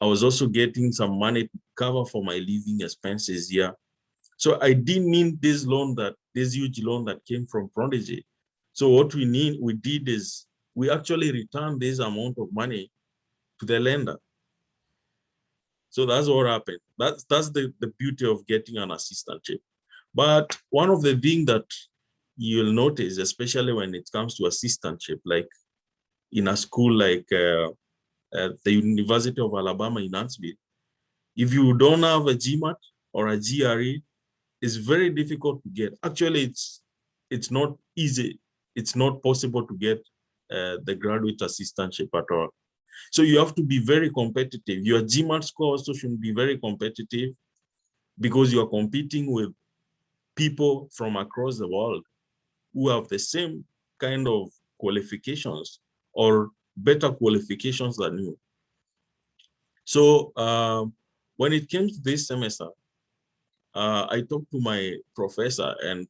I was also getting some money to cover for my living expenses here. So I didn't need this huge loan that came from Prodigy. So what we did is we actually returned this amount of money to the lender. So that's what happened. That's the beauty of getting an assistantship. But one of the things that you'll notice, especially when it comes to assistantship, like in a school like the University of Alabama in Huntsville, if you don't have a GMAT or a GRE, it's very difficult to get. Actually, it's not easy. It's not possible to get the graduate assistantship at all. So you have to be very competitive. Your GMAT score also should be very competitive, because you are competing with people from across the world who have the same kind of qualifications or better qualifications than you. So when it came to this semester, I talked to my professor, and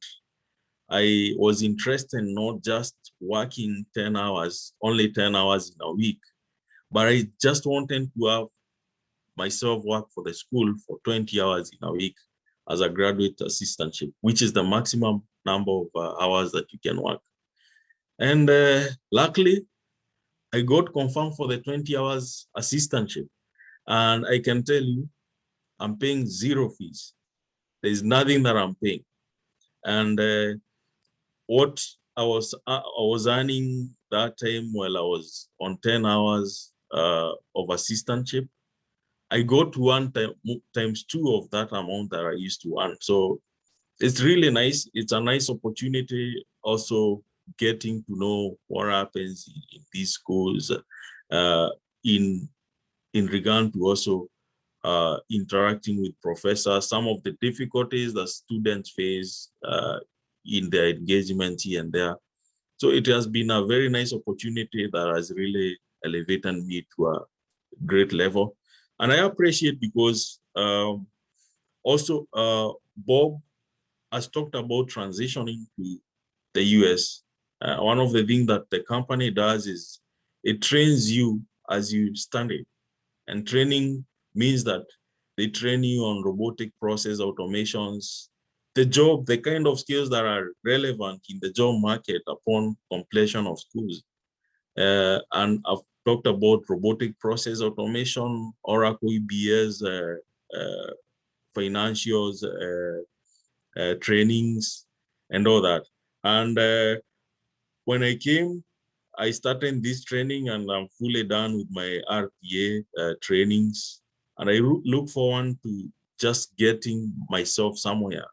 I was interested in not just working 10 hours, only 10 hours in a week, but I just wanted to have myself work for the school for 20 hours in a week as a graduate assistantship, which is the maximum number of hours that you can work. And luckily, I got confirmed for the 20 hours assistantship. And I can tell you, I'm paying zero fees. There's nothing that I'm paying. And what I was earning that time while I was on 10 hours of assistantship, I got one time times two of that amount that I used to earn. So it's really nice. It's a nice opportunity also getting to know what happens in these schools uh, in regard to also interacting with professors, some of the difficulties that students face in their engagement here and there. So it has been a very nice opportunity that has really elevated me to a great level. And I appreciate because also Bob has talked about transitioning to the US. One of the things that the company does is it trains you as you study. And training means that they train you on robotic process automations, the kind of skills that are relevant in the job market upon completion of schools. And I've talked about robotic process automation, Oracle EBS, financials, trainings, and all that. And when I came, I started this training and I'm fully done with my RPA trainings. And I look forward to just getting myself somewhere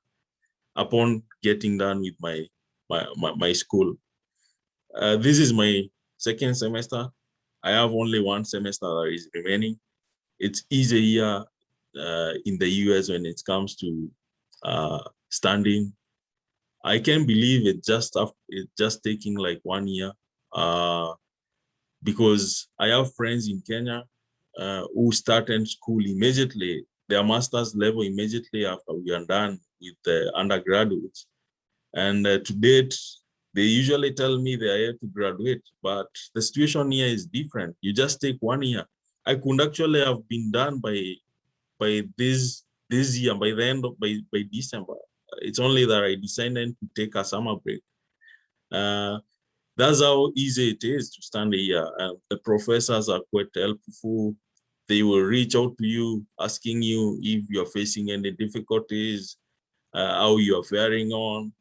upon getting done with my school. This is my second semester. I have only one semester that is remaining. It's easier in the US when it comes to standing. I can't believe it's just taking like 1 year. Because I have friends in Kenya who started school immediately, their master's level immediately after we are done with the undergraduates. And to date, they usually tell me they are here to graduate, but the situation here is different. You just take 1 year. I could actually have been done by this year, by the end of by December. It's only that I decided to take a summer break. That's how easy it is to stand here. The professors are quite helpful. They will reach out to you, asking you if you're facing any difficulties, how you're faring on.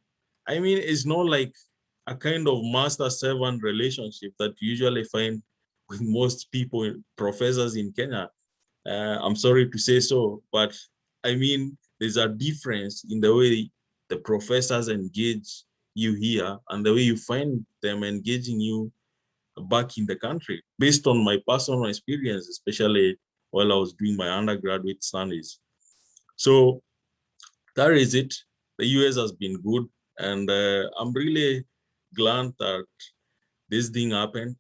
I mean, it's not like a kind of master-servant relationship that you usually find with most people, professors in Kenya. I'm sorry to say so, but I mean, there's a difference in the way the professors engage you here and the way you find them engaging you back in the country, based on my personal experience, especially while I was doing my undergraduate studies. So that is it. The US has been good, and I'm really glad that this thing happened,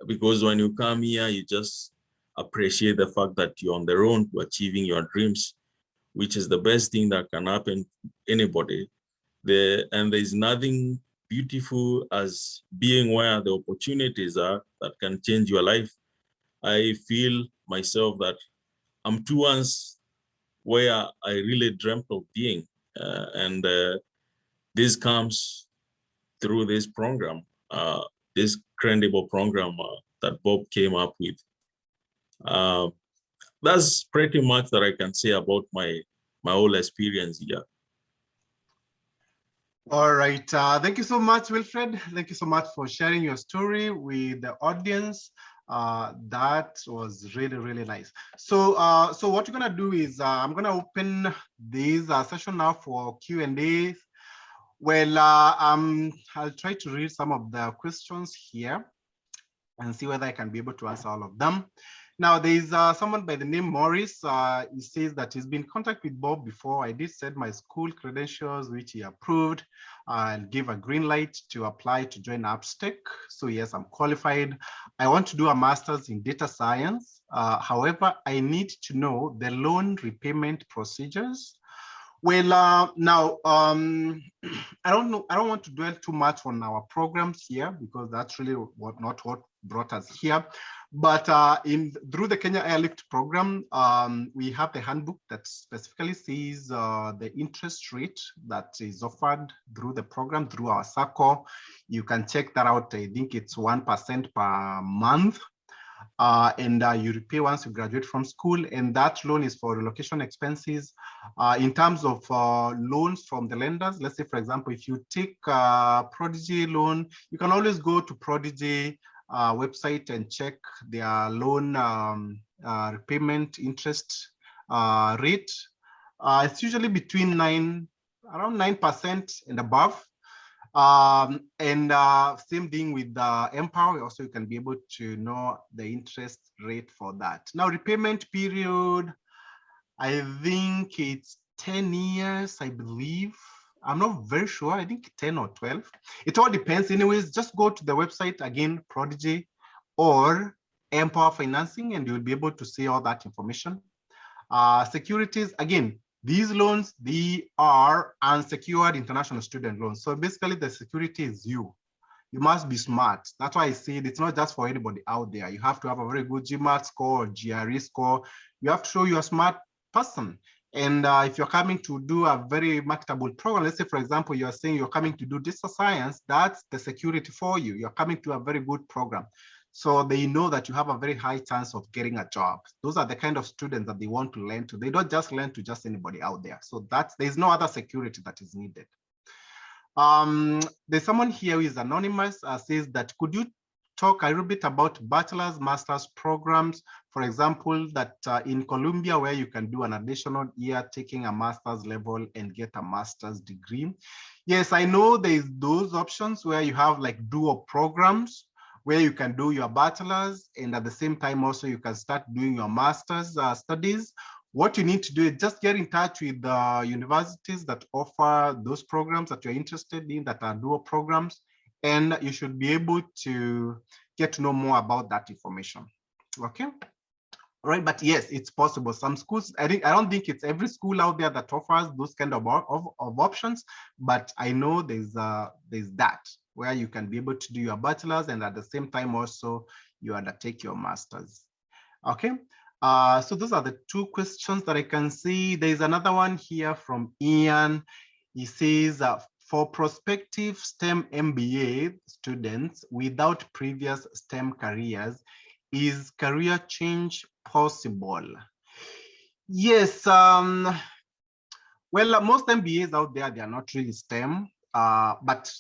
because when you come here, you just appreciate the fact that you're on the road to achieving your dreams, which is the best thing that can happen to anybody. And there's nothing beautiful as being where the opportunities are that can change your life. I feel myself that I'm towards where I really dreamt of being. And this comes through this program, this credible program that Bob came up with. That's pretty much that I can say about my whole experience here. All right. Thank you so much, Wilfred. Thank you so much for sharing your story with the audience. That was really, really nice. So, so what we're gonna do is I'm gonna open this session now for Q&A. Well, I'll try to read some of the questions here and see whether I can be able to answer all of them. Now, there's someone by the name Morris. He says that he's been in contact with Bob before. I did send my school credentials, which he approved and gave a green light to apply to join Upstate. So yes, I'm qualified. I want to do a master's in data science. However, I need to know the loan repayment procedures. Well, now, I don't know. I don't want to dwell too much on our programs here because that's really not what brought us here. But through the Kenya IELTS program, we have the handbook that specifically says the interest rate that is offered through the program, through our circle. You can check that out. I think it's 1% per month. And you repay once you graduate from school, and that loan is for relocation expenses. In terms of loans from the lenders, let's say, for example, if you take a Prodigy loan, you can always go to Prodigy website and check their loan repayment interest rate. It's usually between around 9% and above. Same thing with Empower. Also, you can be able to know the interest rate for that. Now, repayment period, I think it's 10 years, I believe. I'm not very sure. I think 10 or 12. It all depends. Anyways, just go to the website again, Prodigy or Empower Financing, and you'll be able to see all that information. Securities, again, these loans, they are unsecured international student loans. So basically the security is you. You must be smart. That's why I said it's not just for anybody out there. You have to have a very good GMAT score or GRE score. You have to show you're a smart person. And if you're coming to do a very marketable program, let's say, for example, you're saying you're coming to do data science, that's the security for you. You're coming to a very good program. So they know that you have a very high chance of getting a job. Those are the kind of students that they want to lend to. They don't just lend to just anybody out there. So there's no other security that is needed. There's someone here who is anonymous, says that, could you talk a little bit about bachelor's, master's programs, for example, that in Colombia, where you can do an additional year taking a master's level and get a master's degree? Yes, I know there's those options where you have like dual programs, where you can do your bachelor's and at the same time also you can start doing your master's studies. What you need to do is just get in touch with the universities that offer those programs that you're interested in, that are dual programs, and you should be able to get to know more about that information. Okay. All right, but yes, it's possible. Some schools, I don't think it's every school out there that offers those kind of options, but I know there's that, where you can be able to do your bachelor's and at the same time also you undertake your master's. Okay, so those are the two questions that I can see. There's another one here from Ian. He says, for prospective STEM MBA students without previous STEM careers, is career change possible? Yes, well, most MBAs out there, they are not really STEM, but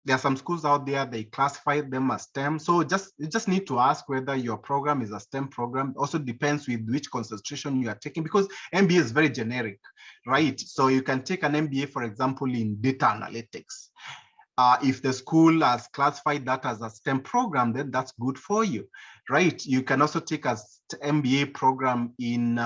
there are some schools out there, they classify them as STEM. So you just need to ask whether your program is a STEM program. Also depends with which concentration you are taking, because MBA is very generic, right? So you can take an MBA, for example, in data analytics. If the school has classified that as a STEM program, then that's good for you, right? You can also take an MBA program in,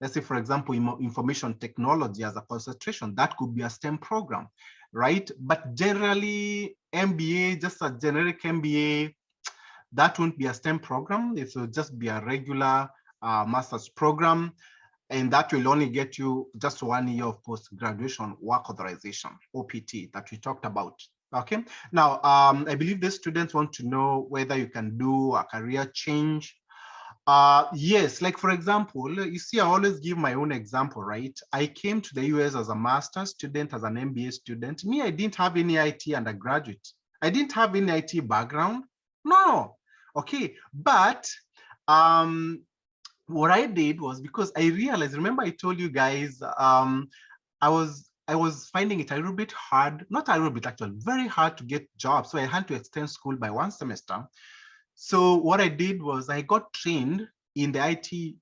let's say, for example, information technology as a concentration. That could be a STEM program, right? But generally, MBA, just a generic MBA, that won't be a STEM program. It will just be a regular master's program. And that will only get you just 1 year of post-graduation work authorization, OPT, that we talked about. Okay. Now, I believe the students want to know whether you can do a career change. Yes, like for example, you see, I always give my own example, right? I came to the US as a master's student, as an MBA student. Me, I didn't have any IT undergraduate. I didn't have any IT background. No. Okay. But what I did was, because I realized, remember I told you guys, I was finding it a little bit hard, not a little bit, actually, very hard to get jobs. So I had to extend school by 1 semester. So what I did was I got trained in the IT,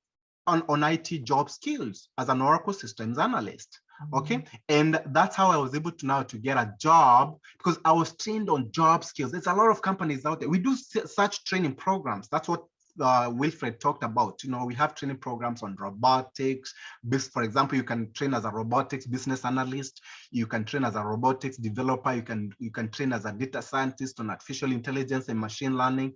on IT job skills as an Oracle systems analyst. Okay. And that's how I was able to now to get a job, because I was trained on job skills. There's a lot of companies out there. We do such training programs. That's what Wilfred talked about. You know, we have training programs on robotics. For example, you can train as a robotics business analyst. You can train as a robotics developer. You can train as a data scientist on artificial intelligence and machine learning.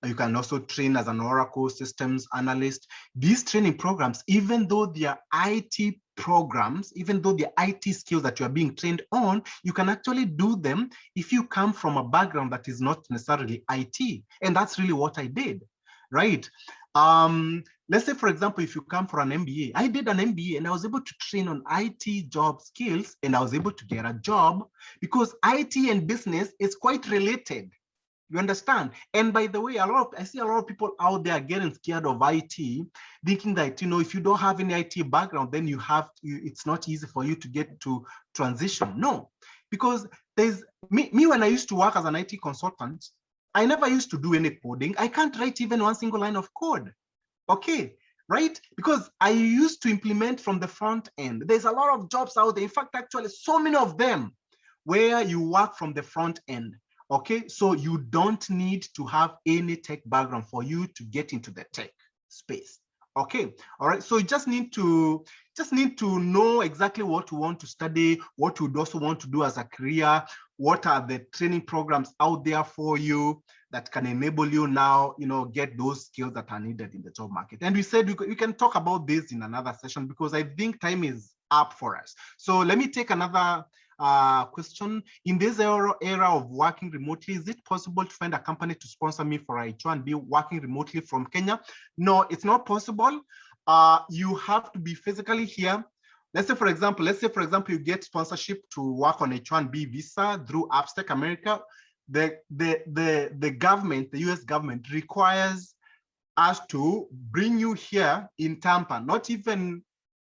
You can also train as an Oracle systems analyst. These training programs, even though they are IT programs, even though the IT skills that you are being trained on, you can actually do them if you come from a background that is not necessarily IT. And that's really what I did, right? Let's say, for example, if you come for an MBA, I did an MBA and I was able to train on IT job skills and I was able to get a job because IT and business is quite related. You understand? And by the way, I see a lot of people out there getting scared of IT, thinking that, you know, if you don't have any IT background, then it's not easy for you to get to transition. No, because there's me when I used to work as an IT consultant, I never used to do any coding. I can't write even one single line of code. Okay, right? Because I used to implement from the front end. There's a lot of jobs out there. In fact, actually, so many of them where you work from the front end. Okay, so you don't need to have any tech background for you to get into the tech space. Okay, all right. So you just need to know exactly what you want to study, what you would also want to do as a career, what are the training programs out there for you that can enable you now, you know, get those skills that are needed in the job market. And we said we can talk about this in another session because I think time is up for us. So let me take another question. In this era of working remotely, is it possible to find a company to sponsor me for H1B working remotely from Kenya? No, it's not possible. You have to be physically here. Let's say, for example, you get sponsorship to work on H1B visa through Upstate America. The government, the US government, requires us to bring you here in Tampa, not even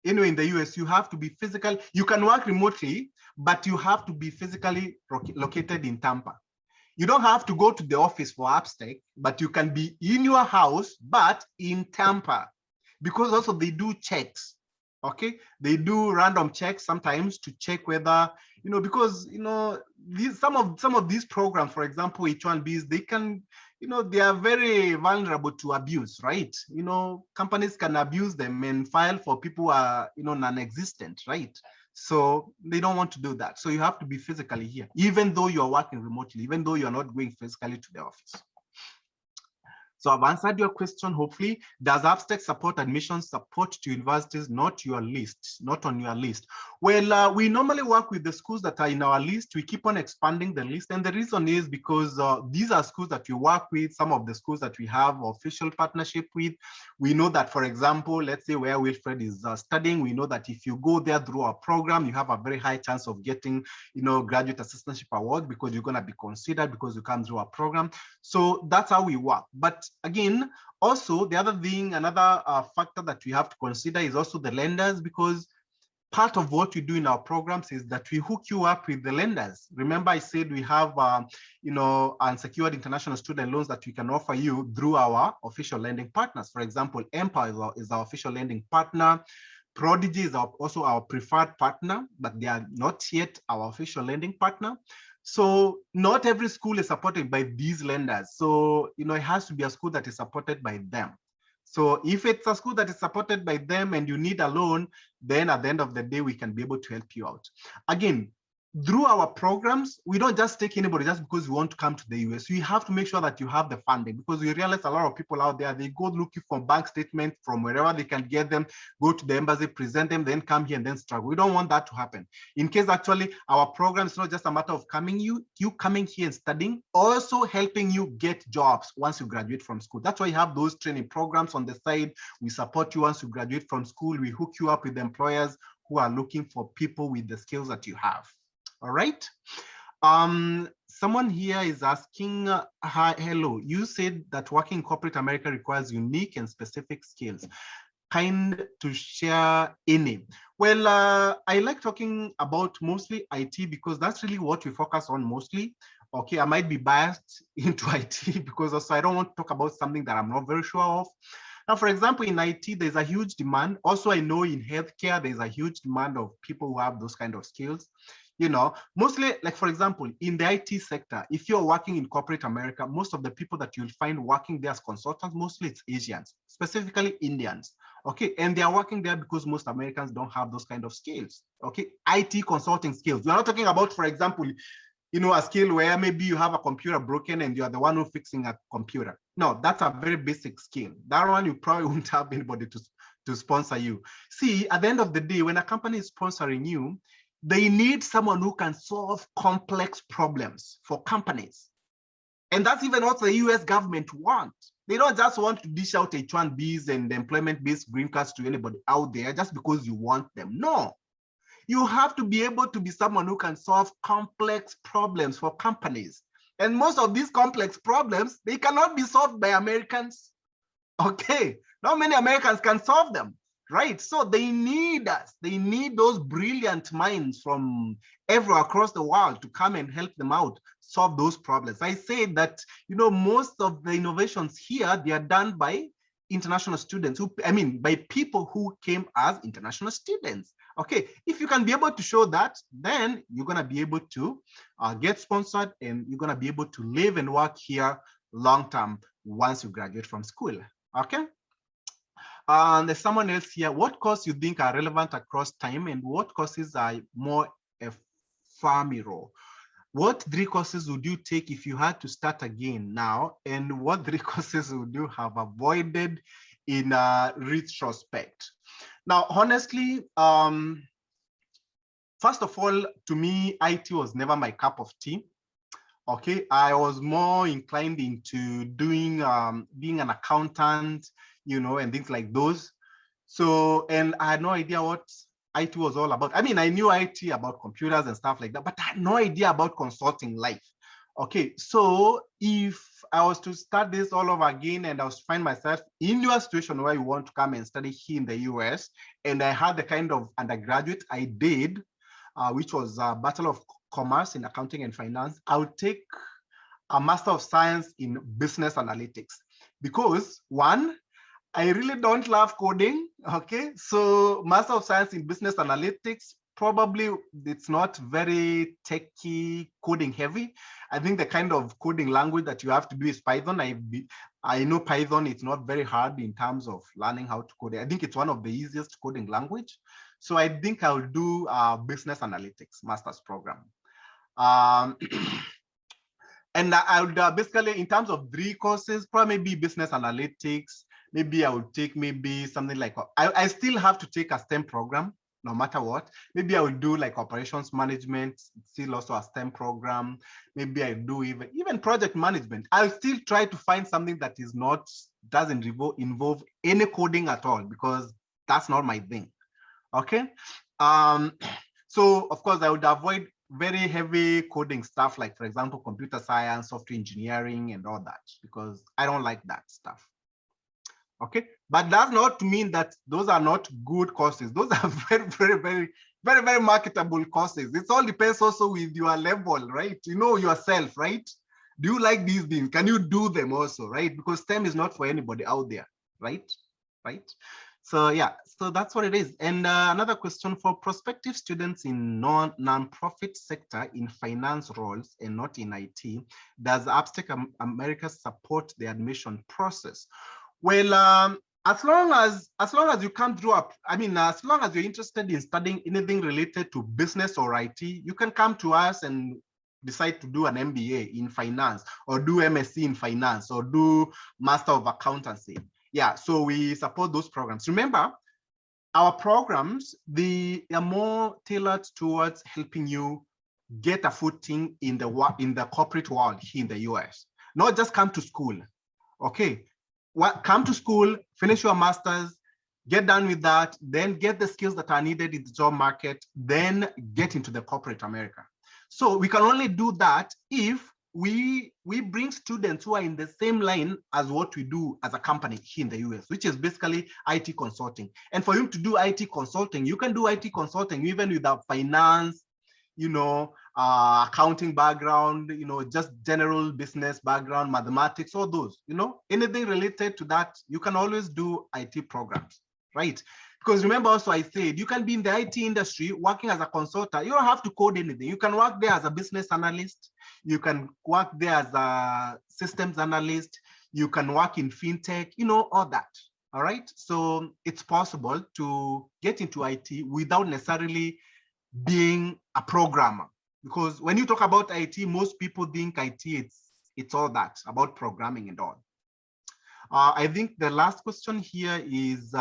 anywhere in the US. You have to be physical. You can work remotely, but you have to be physically located in Tampa. You don't have to go to the office for Upstate, but you can be in your house, but in Tampa, because also they do checks. Okay, they do random checks sometimes to check whether, you know, because, you know, some of these programs, for example, H1Bs, they can, you know, they are very vulnerable to abuse, right? You know, companies can abuse them and file for people who are, you know, non-existent, right? So they don't want to do that. So you have to be physically here, even though you're working remotely, even though you're not going physically to the office. So I've answered your question, hopefully. Does Upstate support admission support to universities, not your list, not on your list? Well, we normally work with the schools that are in our list. We keep on expanding the list. And the reason is because these are schools that we work with, some of the schools that we have official partnership with. We know that, for example, let's say where Wilfred is studying, we know that if you go there through our program, you have a very high chance of getting, you know, graduate assistantship award because you're going to be considered because you come through our program. So that's how we work. But again, also the other thing, another factor that we have to consider is also the lenders, because part of what we do in our programs is that we hook you up with the lenders. Remember, I said we have, you know, unsecured international student loans that we can offer you through our official lending partners. For example, Empire is our official lending partner. Prodigy is also our preferred partner, but they are not yet our official lending partner. So not every school is supported by these lenders. So, you know, it has to be a school that is supported by them. So if it's a school that is supported by them and you need a loan, then at the end of the day, we can be able to help you out. Again, through our programs, we don't just take anybody just because we want to come to the US. We have to make sure that you have the funding, because we realize a lot of people out there, they go looking for bank statements from wherever they can get them, go to the embassy, present them, then come here and then struggle. We don't want that to happen. In case actually our program is not just a matter of you coming here and studying, also helping you get jobs once you graduate from school. That's why you have those training programs on the side. We support you once you graduate from school. We hook you up with employers who are looking for people with the skills that you have. All right. Someone here is asking, hi, hello, you said that working in corporate America requires unique and specific skills. Kind to share any? Well, I like talking about mostly IT because that's really what we focus on mostly. Okay, I might be biased into IT because also I don't want to talk about something that I'm not very sure of. Now, for example, in IT, there's a huge demand. Also, I know in healthcare, there's a huge demand of people who have those kind of skills. You know, mostly, like, for example, in the IT sector, if you're working in corporate America, most of the people that you'll find working there as consultants, mostly it's Asians, specifically Indians. Okay, and they are working there because most Americans don't have those kind of skills. Okay, IT consulting skills. We're not talking about, for example, you know, a skill where maybe you have a computer broken and you are the one who's fixing a computer. No, that's a very basic skill. That one you probably won't have anybody to sponsor you. See, at the end of the day, when a company is sponsoring you, they need someone who can solve complex problems for companies. And that's even what the US government wants. They don't just want to dish out H-1Bs and employment-based green cards to anybody out there just because you want them. No, you have to be able to be someone who can solve complex problems for companies. And most of these complex problems, they cannot be solved by Americans. Okay, not many Americans can solve them, right? So they need us. They need those brilliant minds from everywhere across the world to come and help them out solve those problems. I say that, most of the innovations here, they are done by international students by people who came as international students. Okay, if you can be able to show that, then you're going to be able to get sponsored, and you're going to be able to live and work here long term once you graduate from school. Okay. There's someone else here. What courses you think are relevant across time, and what courses are more ephemeral? What 3 courses would you take if you had to start again now? And what 3 courses would you have avoided in retrospect? Now, honestly, first of all, to me, IT was never my cup of tea. Okay, I was more inclined into doing being an accountant, and things like those. So, and I had no idea what IT was all about. I mean, I knew IT about computers and stuff like that, but I had no idea about consulting life. Okay, so if I was to start this all over again and I was to find myself in your situation where you want to come and study here in the US, and I had the kind of undergraduate I did, which was a Bachelor of Commerce in Accounting and Finance, I would take a Master of Science in Business Analytics because, one, I really don't love coding. Okay, so Master of Science in Business Analytics, probably it's not very techy, coding heavy. I think the kind of coding language that you have to do is Python. I know Python, it's not very hard in terms of learning how to code. I think it's one of the easiest coding language. So I think I'll do Business Analytics Master's program. And I would basically, in terms of 3 courses, probably maybe Business Analytics. Maybe I would take maybe something like, I still have to take a STEM program, no matter what. Maybe I would do like operations management, still also a STEM program. Maybe I do even project management. I'll still try to find something that doesn't involve any coding at all, because that's not my thing. Okay. So of course I would avoid very heavy coding stuff, like, for example, computer science, software engineering, and all that, because I don't like that stuff. Okay, but that's not to mean that those are not good courses. Those are very marketable courses. It all depends also with your level, right? You know yourself, right? Do you like these things? Can you do them also, right? Because STEM is not for anybody out there, right? So yeah, so that's what it is. And another question: for prospective students in non-profit sector in finance roles and not in IT, does Upstate America support the admission process? Well, as long as you come through as long as you're interested in studying anything related to business or IT, you can come to us and decide to do an MBA in finance, or do MSc in finance, or do Master of Accountancy. Yeah, so we support those programs. Remember, our programs, they are more tailored towards helping you get a footing in the corporate world here in the US. Not just come to school. Okay, come to school, finish your master's, get done with that, then get the skills that are needed in the job market, then get into the corporate America. So we can only do that if we bring students who are in the same line as what we do as a company here in the US, which is basically IT consulting. And for you to do IT consulting, you can do IT consulting even without finance, accounting background, just general business background, mathematics, all those, anything related to that, you can always do IT programs, right? Because remember also, I said, you can be in the IT industry working as a consultant. You don't have to code anything. You can work there as a business analyst. You can work there as a systems analyst. You can work in fintech, all that. All right. So it's possible to get into IT without necessarily being a programmer. Because when you talk about IT, most people think IT, it's all that about programming and all. I think the last question here is,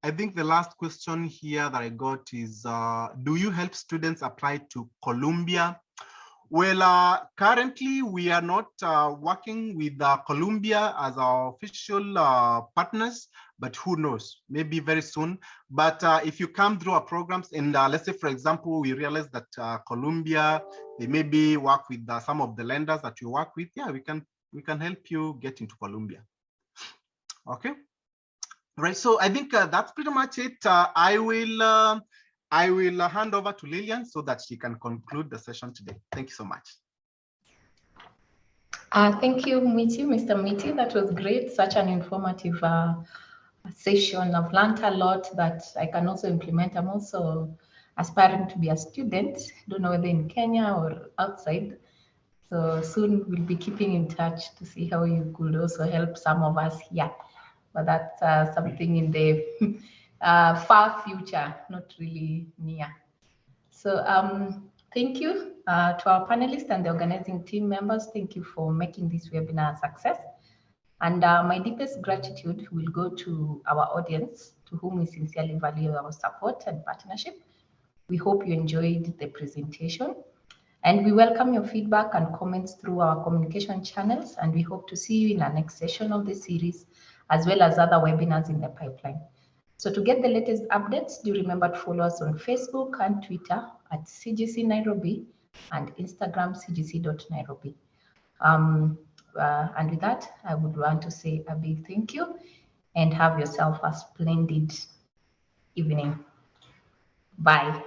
I think the last question here that I got is, do you help students apply to Columbia? Well, currently we are not working with Columbia as our official partners, but who knows, maybe very soon. But if you come through our programs and let's say, for example, we realize that Columbia, they maybe work with some of the lenders that you work with, yeah, we can help you get into Columbia. Okay. Right, so I think that's pretty much it. I will hand over to Lillian so that she can conclude the session today. Thank you so much. Thank you, Mr. Miti. That was great. Such an informative session. I've learned a lot that I can also implement. I'm also aspiring to be a student. Don't know whether in Kenya or outside. So soon we'll be keeping in touch to see how you could also help some of us here. But that's something in the far future, not really near. So thank you to our panelists and the organizing team members. Thank you for making this webinar a success. And my deepest gratitude will go to our audience, to whom we sincerely value our support and partnership. We hope you enjoyed the presentation. And we welcome your feedback and comments through our communication channels. And we hope to see you in our next session of the series, as well as other webinars in the pipeline. So to get the latest updates, do remember to follow us on Facebook and Twitter at CGC Nairobi and Instagram cgc.nairobi. And with that, I would want to say a big thank you and have yourself a splendid evening. Bye.